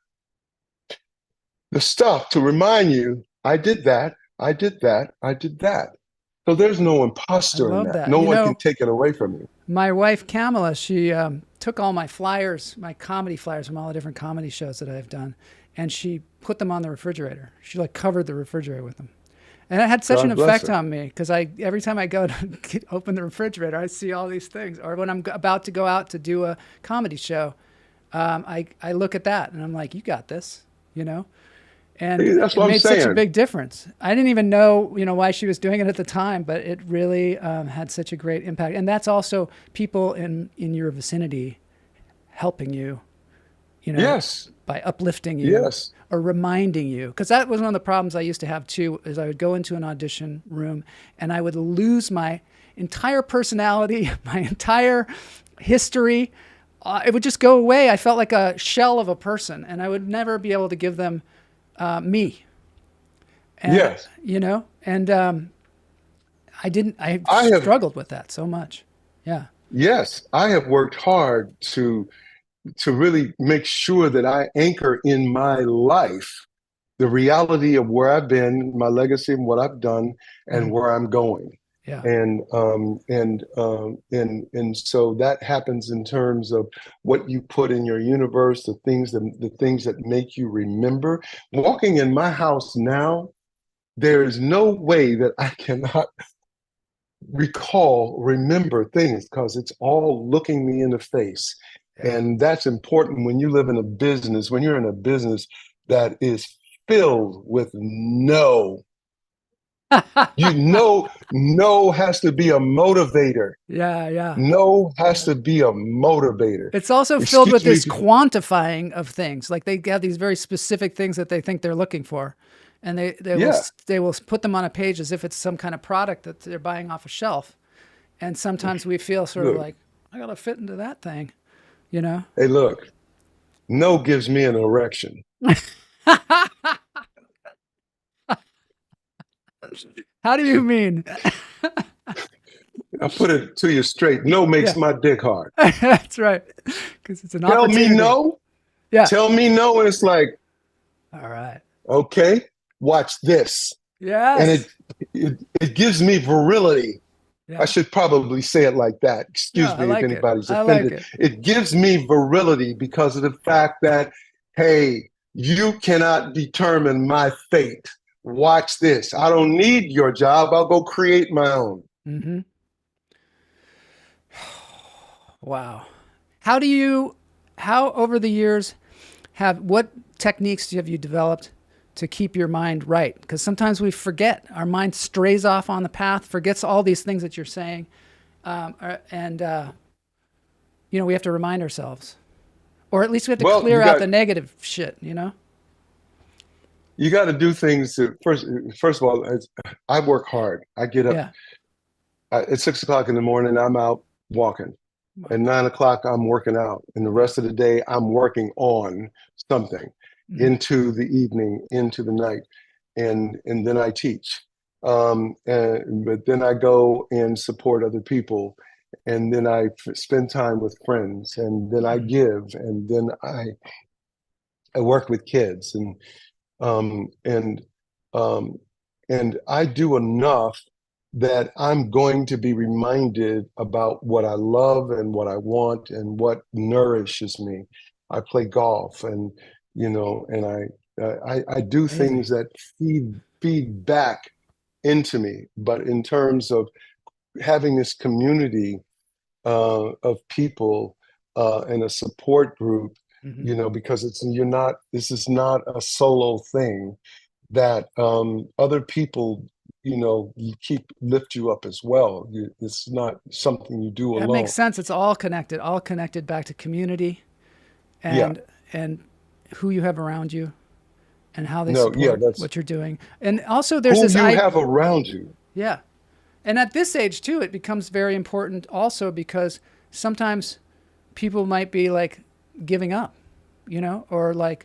the stuff to remind you, I did that, I did that, I did that. So there's no imposter in that. No one can take it away from you. My wife, Kamala, she took all my flyers, my comedy flyers from all the different comedy shows that I've done, and she put them on the refrigerator. She covered the refrigerator with them. And it had such an effect on me, because every time I go to open the refrigerator, I see all these things. Or when I'm about to go out to do a comedy show, I look at that and I'm like, you got this, And that's it made such a big difference. I didn't even know, why she was doing it at the time, but it really had such a great impact. And that's also people in your vicinity helping you, yes, by uplifting you, yes, or reminding you. Because that was one of the problems I used to have too, is I would go into an audition room and I would lose my entire personality, my entire history. It would just go away. I felt like a shell of a person, and I would never be able to give them me. And, yes. I struggled with that so much. Yeah. Yes. I have worked hard to really make sure that I anchor in my life the reality of where I've been, my legacy, and what I've done, and where I'm going. Yeah. And so that happens in terms of what you put in your universe, the things that make you remember. Walking in my house now, there is no way that I cannot remember things, because it's all looking me in the face. Yeah. And that's important when you live in a business, when you're in a business that is filled with no. No has to be a motivator. Yeah. No has to be a motivator. It's also filled with this quantifying of things. Like they have these very specific things that they think they're looking for. And they will put them on a page as if it's some kind of product that they're buying off a shelf. And sometimes we feel sort of like, I got to fit into that thing, Hey, look, no gives me an erection. How do you mean? I'll put it to you straight. No makes my dick hard. That's right. Because it's an opportunity. Tell me no. Yeah. Tell me no, and it's like, all right. Okay, watch this. Yes. And it gives me virility. Yeah. I should probably say it like that. Excuse me if anybody's offended. It gives me virility because of the fact that, hey, you cannot determine my fate. Watch this. I don't need your job. I'll go create my own. Mm-hmm. Wow. How over the years, what techniques have you developed to keep your mind right? Because sometimes we forget. Our mind strays off on the path, forgets all these things that you're saying. And we have to remind ourselves, or at least we have to Well, clear out the negative shit. you got to do things to first of all, I work hard. I get up Yeah. at 6 o'clock in the morning, I'm out walking. At 9 o'clock, I'm working out. And the rest of the day, I'm working on something into the evening, into the night. And then I teach. But then I go and support other people. And then I spend time with friends. And then I give. And then I work with kids. And I do enough that I'm going to be reminded about what I love and what I want and what nourishes me. I play golf, and I do things that feed back into me. But in terms of having this community of people and a support group, because this is not a solo thing, that other people lift you up as well. It's not something you do alone. That makes sense. It's all connected back to community and who you have around you and how they support what you're doing. And also there's who you have around you. Yeah. And at this age too, it becomes very important also because sometimes people might be like giving up, or like,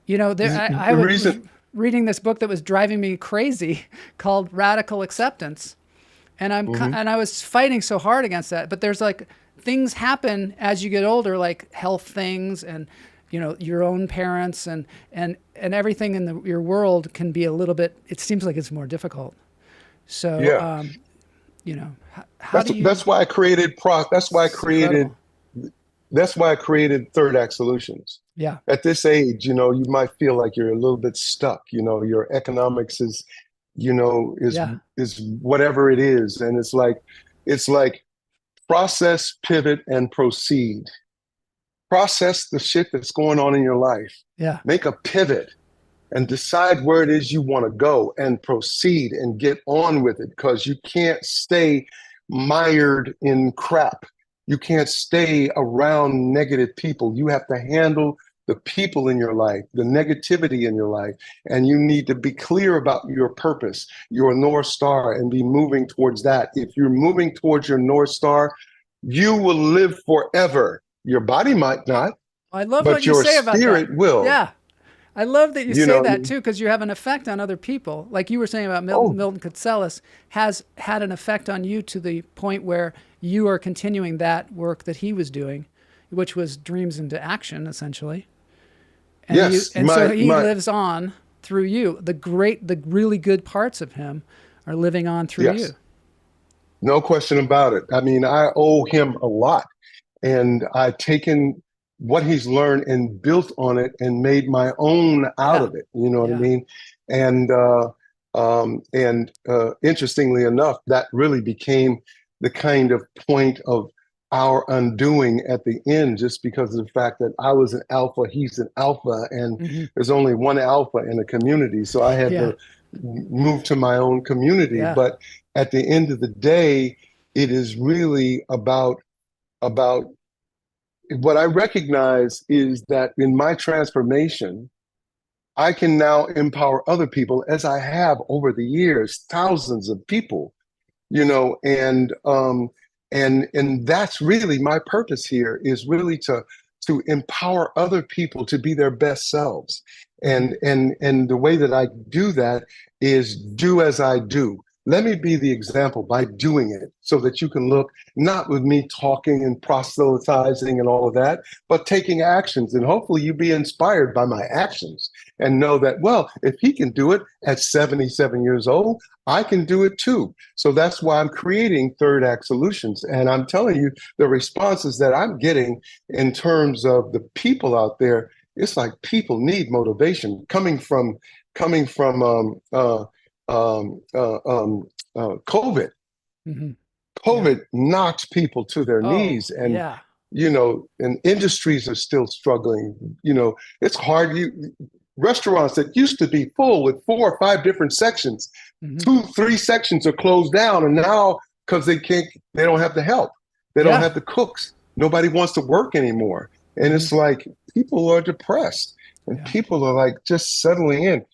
I was reading this book that was driving me crazy called Radical Acceptance. And and I was fighting so hard against that, but there's like things happen as you get older, like health things and, your own parents and everything in your world can be a little bit, it seems like it's more difficult. So, that's why I created That's why I created Third Act Solutions. Yeah. At this age, you might feel like you're a little bit stuck. Your economics is whatever it is, and it's like process, pivot, and proceed. Process the shit that's going on in your life. Yeah. Make a pivot and decide where it is you want to go and proceed and get on with it, because you can't stay mired in crap. You can't stay around negative people. You have to handle the people in your life, the negativity in your life, and you need to be clear about your purpose, your North Star, and be moving towards that. If you're moving towards your North Star, you will live forever. Your body might not. I love what you say about that. But your spirit will. Yeah. I love that you say that too, because you have an effect on other people. Like you were saying about Milton Katselas has had an effect on you to the point where you are continuing that work that he was doing, which was dreams into action, essentially. And so he lives on through you. The really good parts of him are living on through you. No question about it. I mean, I owe him a lot, and I've taken what he's learned and built on it and made my own out of it. You know what I mean? And interestingly enough, that really became the kind of point of our undoing at the end, just because of the fact that I was an alpha, he's an alpha, and there's only one alpha in a community. So I had to move to my own community. Yeah. But at the end of the day, it is really about what I recognize is that in my transformation, I can now empower other people, as I have over the years, thousands of people, and that's really my purpose here, is really to empower other people to be their best selves. And the way that I do that is do as I do. Let me be the example by doing it, so that you can look, not with me talking and proselytizing and all of that, but taking actions. And hopefully you be inspired by my actions and know that, well, if he can do it at 77 years old, I can do it too. So that's why I'm creating Third Act Solutions. And I'm telling you, the responses that I'm getting in terms of the people out there, it's like people need motivation coming from COVID. COVID knocked people to their knees, and and industries are still struggling. It's hard. Restaurants that used to be full with 4 or 5 different sections, 2, 3 sections are closed down, and now because they don't have the help. They don't Yeah. have the cooks. Nobody wants to work anymore. And it's like people are depressed and Yeah. people are like just settling in.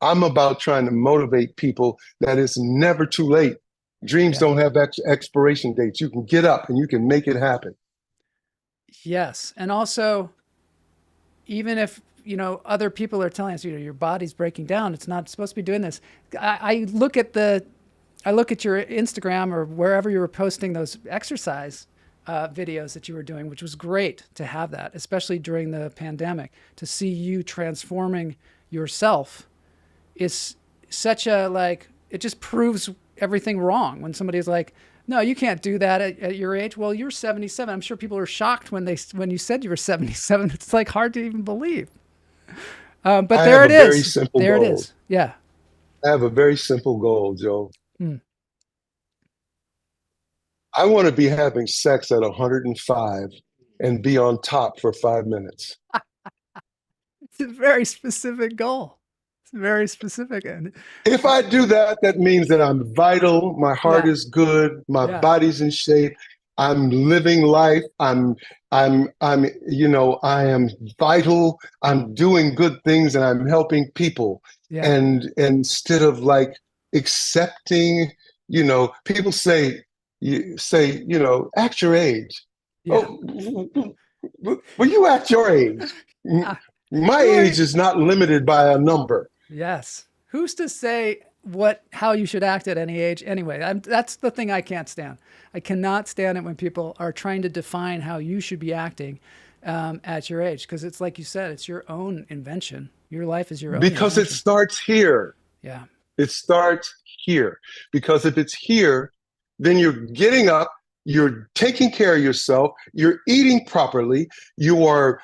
I'm about trying to motivate people that it's never too late. Dreams Yeah. don't have expiration dates. You can get up and you can make it happen. Yes. And also, even if, other people are telling us, your body's breaking down, it's not supposed to be doing this. I look at your Instagram or wherever you were posting those exercise videos that you were doing, which was great to have that, especially during the pandemic, to see you transforming yourself is such it just proves everything wrong when somebody's like, no, you can't do that at your age. Well, you're 77. I'm sure people are shocked when you said you were 77. It's like hard to even believe. But I there have it a very is. simple There it goal. is. Yeah. I have a very simple goal, Joe. Mm. I want to be having sex at 105 and be on top for 5 minutes. It's a very specific goal. It's very specific. And If I do that, that means that I'm vital, my heart yeah, is good, my yeah, body's in shape, I'm living life, I am vital, I'm doing good things and I'm helping people. yeah, And instead of like accepting, people act your age. yeah. Oh, well, you act your age. Ah, My who are age you? is not limited by a number. Yes. Who's to say how you should act at any age? Anyway, that's the thing I can't stand. I cannot stand it when people are trying to define how you should be acting at your age, because it's like you said, it's your own invention. Your life is your own Because it invention. starts here. Yeah. It starts here. Because if it's here, then you're getting up, you're taking care of yourself, you're eating properly, you are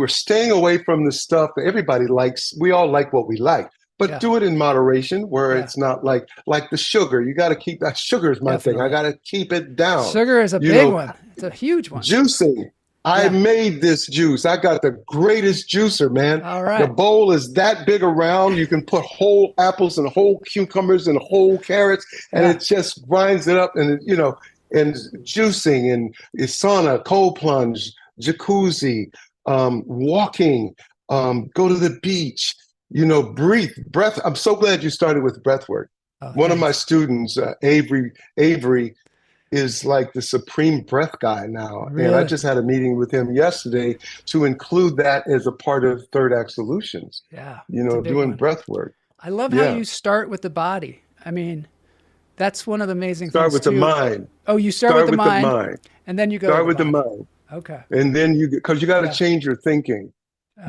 staying away from the stuff that everybody likes. We all like what we like, but Yeah. do it in moderation where Yeah. it's not like the sugar. You got to keep that. Sugar is my thing. I Definitely. got to keep it down. Sugar is a You big know, one. It's a huge one. juicing. I Yeah. made this juice. I got the greatest juicer, man. All The right. bowl is that big around. You can put whole apples and whole cucumbers and whole carrots, and Yeah. it just grinds it up. And and juicing and sauna, cold plunge, jacuzzi, walking, go to the beach. Breath. I'm so glad you started with breath work. Oh, One of my thanks. students, Avery, is like the supreme breath guy now. And I Really? just had a meeting with him yesterday to include that as a part of third act solutions, Yeah. It's a big doing one. breath work. I love how Yeah. you start with the body. I mean, that's one of the amazing Start things with the too. mind. Oh, you start with Start the with the mind mind. and then you go to Start the with the body. mind. Okay. And then because you got to Yeah. change your thinking.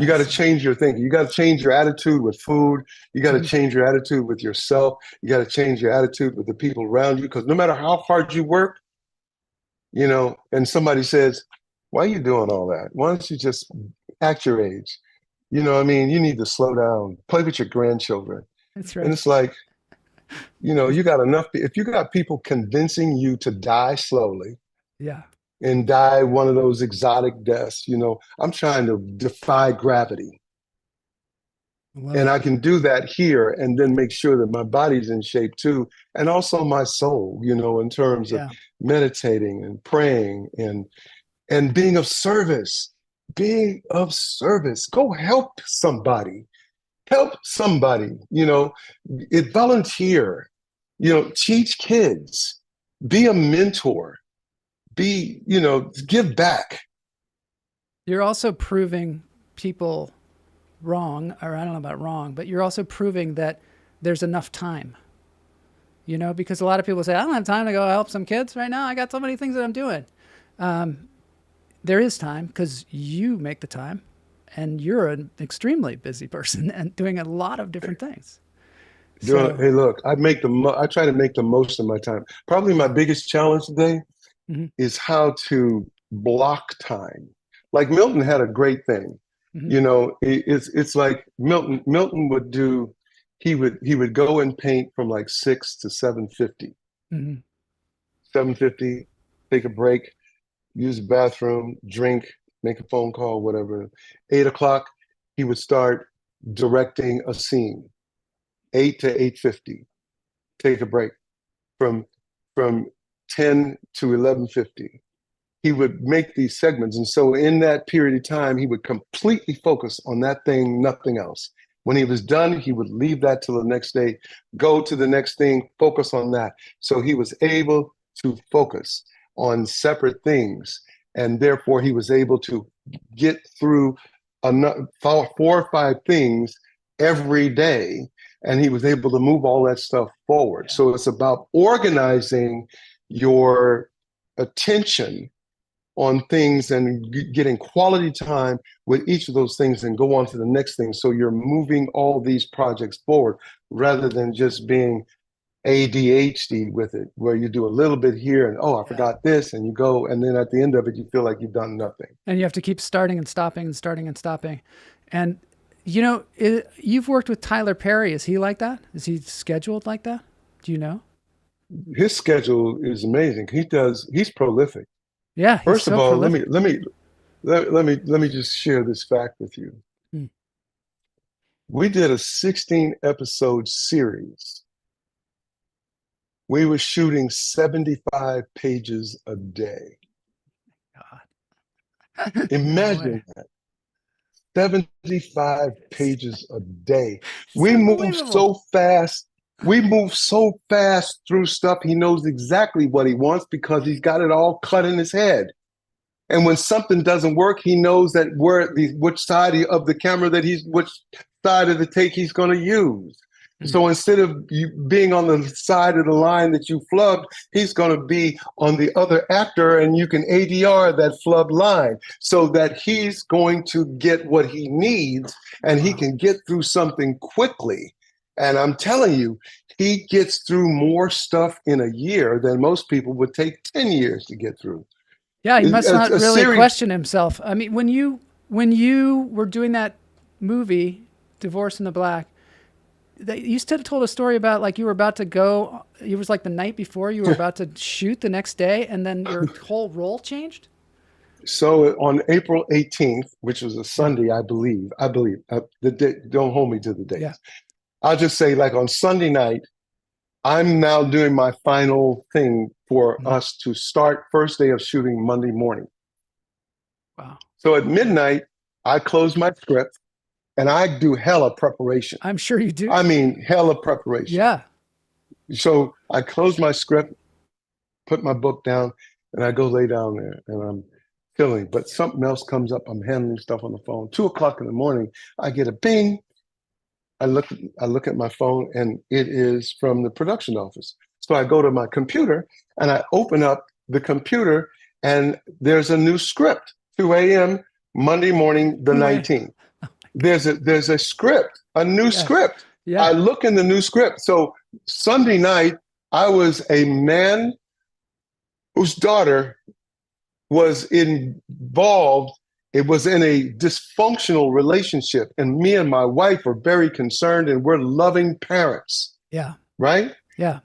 You I got to see. change your thinking. You got to change your attitude with food. You got to Mhm. change your attitude with yourself. You got to change your attitude with the people around you. Because no matter how hard you work, and somebody says, why are you doing all that? Why don't you just act your age? I mean, you need to slow down, play with your grandchildren. That's And right. it's like, you got enough. If you got people convincing you to die slowly Yeah. and die one of those exotic deaths, I'm trying to defy gravity. Love And it. I can do that here and then make sure that my body's in shape too. And also my soul, in terms of Yeah. meditating and praying and being of service. Being of service. Go help somebody. Help somebody. Volunteer. Teach kids. Be a mentor. Give back. You're also proving people wrong, or I don't know about wrong, but you're also proving that there's enough time. Because a lot of people say, I don't have time to go help some kids right now. I got so many things that I'm doing. There is time because you make the time and you're an extremely busy person and doing a lot of different things. So, Hey, look, I try to make the most of my time. Probably my yeah. biggest challenge today Hmm. is how to block time. Like Milton had a great thing. Hmm. It's like Milton would do, he would go and paint from like 6 to 7:50. Hmm. 7:50, take a break, use the bathroom, drink, make a phone call, whatever. 8 o'clock, he would start directing a scene. 8 to 8:50, take a break. From 10 to 11:50. He would make these segments. And so in that period of time, he would completely focus on that thing, nothing else. When he was done, he would leave that till the next day, go to the next thing, focus on that. So he was able to focus on separate things. And therefore, he was able to get through 4 or 5 things every day. And he was able to move all that stuff forward. So it's about organizing your attention on things and getting quality time with each of those things and go on to the next thing. So you're moving all these projects forward rather than just being ADHD with it, where you do a little bit here and, I forgot this, and you go, and then at the end of it, you feel like you've done nothing. And you have to keep starting and stopping and starting and stopping. And, you've worked with Tyler Perry. Is he like that? Is he scheduled like that? Do you know? His schedule is amazing. He's prolific. Yeah. First of all, let me just share this fact with you. We did a 16-episode series. We were shooting 75 pages a day. God. Imagine that. 75 pages a day. We move so fast. We move so fast through stuff. He knows exactly what he wants because he's got it all cut in his head. And when something doesn't work, he knows that which side of the camera which side of the take he's going to use. So instead of you being on the side of the line that you flubbed, he's going to be on the other actor, and you can ADR that flubbed line so that he's going to get what he needs and he can get through something quickly. And I'm telling you, he gets through more stuff in a year than most people would take 10 years to get through. Yeah, he must not really question himself. I mean, when you were doing that movie, Divorce in the Black, you still told a story about like you were about to go, it was like the night before you were about to shoot the next day, and then your whole role changed? So on April 18th, which was a Sunday, I believe, the day, don't hold me to the dates. Yeah. I'll just say, like, on Sunday night, I'm now doing my final thing for us to start first day of shooting Monday morning. Wow. So at midnight, I close my script and I do hella preparation. I'm sure you do. I mean, hella preparation. Yeah. So I close my script, put my book down, and I go lay down there and I'm chilling. But something else comes up. I'm handling stuff on the phone. 2:00 in the morning, I get a ping. I look at my phone and it is from the production office. So I go to my computer and I open up the computer and there's a new script, 2 a.m. Monday morning, the 19th. There's a script, a new script. Yeah. I look in the new script. So Sunday night, I was a man whose daughter was involved. It was in a dysfunctional relationship, and me and my wife are very concerned, and we're loving parents. Yeah. Right? Yeah.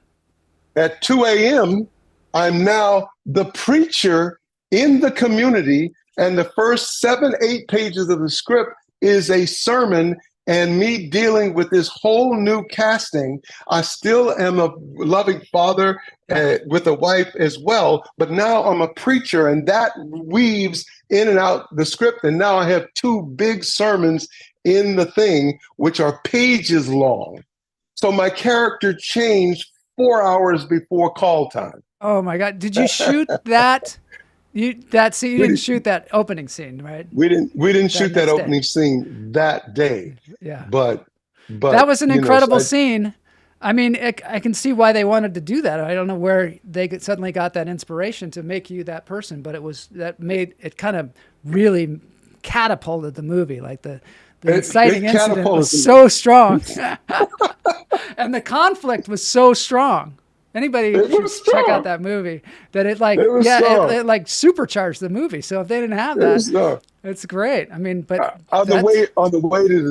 At 2 a.m., I'm now the preacher in the community, and the first 7-8 pages of the script is a sermon and me dealing with this whole new casting. I still am a loving father with a wife as well, but now I'm a preacher, and that weaves in and out the script. And now I have 2 big sermons in the thing, which are pages long. So my character changed 4 hours before call time. Oh my God. Did you shoot that? That scene, you didn't shoot that opening scene, right? We didn't shoot that opening scene that day. Yeah. But that was an incredible scene. I mean, I can see why they wanted to do that. I don't know where they suddenly got that inspiration to make you that person, but it kind of really catapulted the movie. Like the inciting incident was so strong. And the conflict was so strong. Anybody should check out that movie. That it like supercharged the movie. So if they didn't have that, it's great. I mean, but on the way to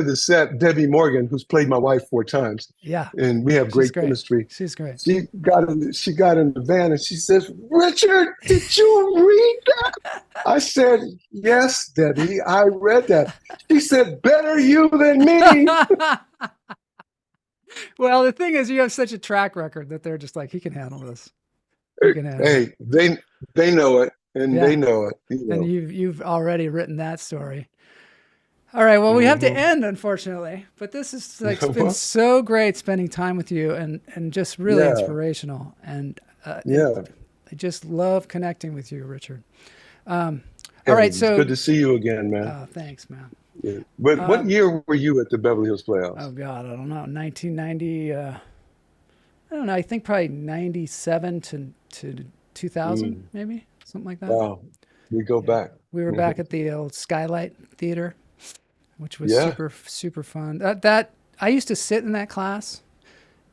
the set, Debbie Morgan, who's played my wife 4 times, and we have great chemistry. She's great. She got in the van and she says, "Richard, did you read that?" I said, "Yes, Debbie, I read that." She said, "Better you than me." Well, the thing is, you have such a track record that they're just like, he can handle this. He can handle it. Hey, they know it, and they Yeah. know it. You And know. you've already written that story. All right. Well, we have to end, unfortunately, but this is like, it's been Well, so great spending time with you and just really yeah, inspirational. And yeah. I just love connecting with you, Richard. All Hey, right. it's So, good to see you again, man. thanks, man. Yeah. What year were you at the Beverly Hills playoffs? Oh God, I don't know. 1990. I don't know. I think probably 97 to 2000, maybe something like that. Wow, we go Yeah. back. We were back at the old Skylight Theater, which was Yeah, super fun. That I used to sit in that class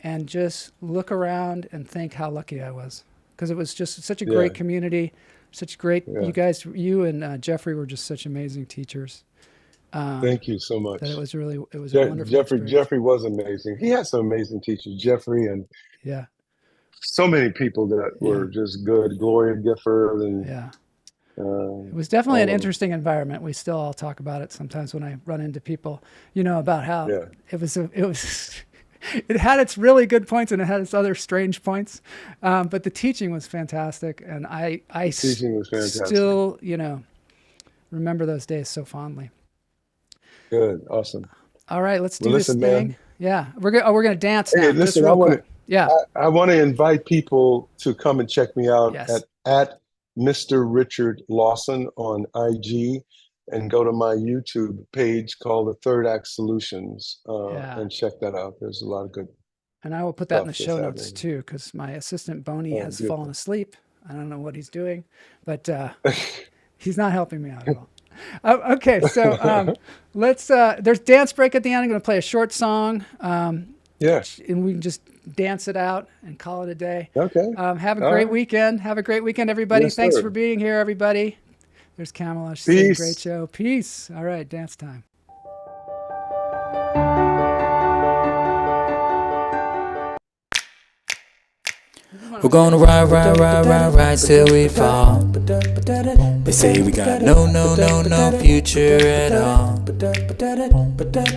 and just look around and think how lucky I was, because it was just such a yeah, great community, such great. yeah. You guys, you and Jeffrey were just such amazing teachers. Thank you so That much. it was a wonderful experience. Jeffrey was amazing. He had some amazing teachers, Jeffrey, and Yeah, so many people that yeah, were just good. Gloria Gifford and yeah. It was definitely an all of them. interesting environment. We still all talk about it sometimes when I run into people, about how Yeah, it was, it had its really good points and it had its other strange points. But the teaching was fantastic. And teaching was fantastic. still, remember those days so fondly. Good, awesome. All right, let's do Well, this listen, thing. man. Yeah. We're going to dance Hey, now, just listen, real quick. Yeah. I want to invite people to come and check me out Yes. at Mr. Richard Lawson on IG, and go to my YouTube page called the Third Act Solutions, Yeah. and check that out. There's a lot of good And I will put that in the stuff that's show notes happening. too, because my assistant Boney Oh, has good. fallen asleep. I don't know what he's doing, but he's not helping me out at all. Okay, so let's. There's dance break at the end. I'm going to play a short song, Yeah. and we can just dance it out and call it a day. Okay. Have a All great right. weekend. Have a great weekend, everybody. Yes, Thanks sir. for being here, everybody. There's Kamala. She's saying great Peace. show. Peace. All right, dance time. We're gonna ride till we fall. They say we got no future at all.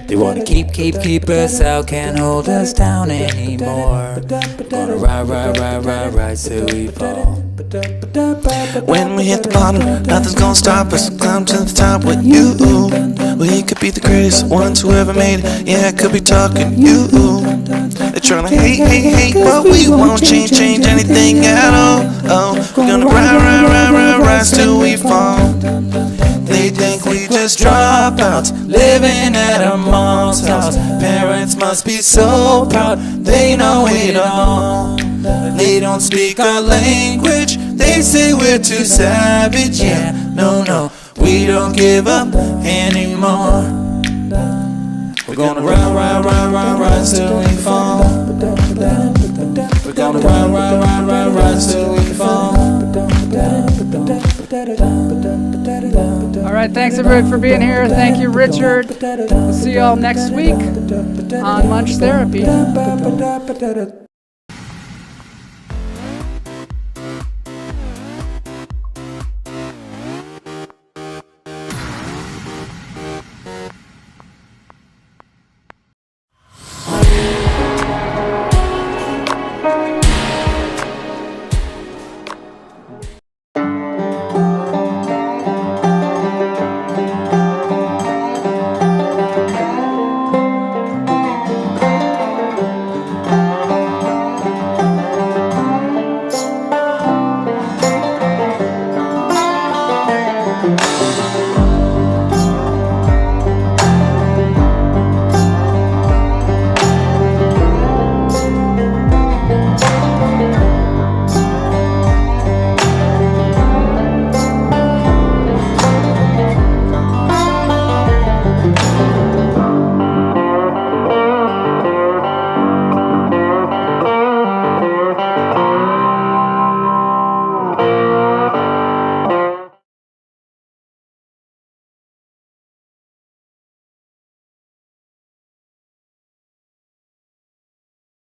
They wanna keep us out, can't hold us down anymore. Gonna ride till we fall. When we hit the bottom, nothing's gonna stop us. Climb to the top with you. We could be the greatest ones who ever made it. Yeah, I could be talking you. They're tryna hate, but we won't change anything at all. Oh, we're gonna ride till we fall. They think we just dropouts, living at a mom's house. Parents must be so proud, they know it all. They don't speak our language, they say we're too savage. Yeah, no, we don't give up anymore. We're gonna ride till we fall. We're gonna ride till we fall. All right, thanks everybody for being here. Thank you, Richard. We'll see you all next week on Lunch Therapy.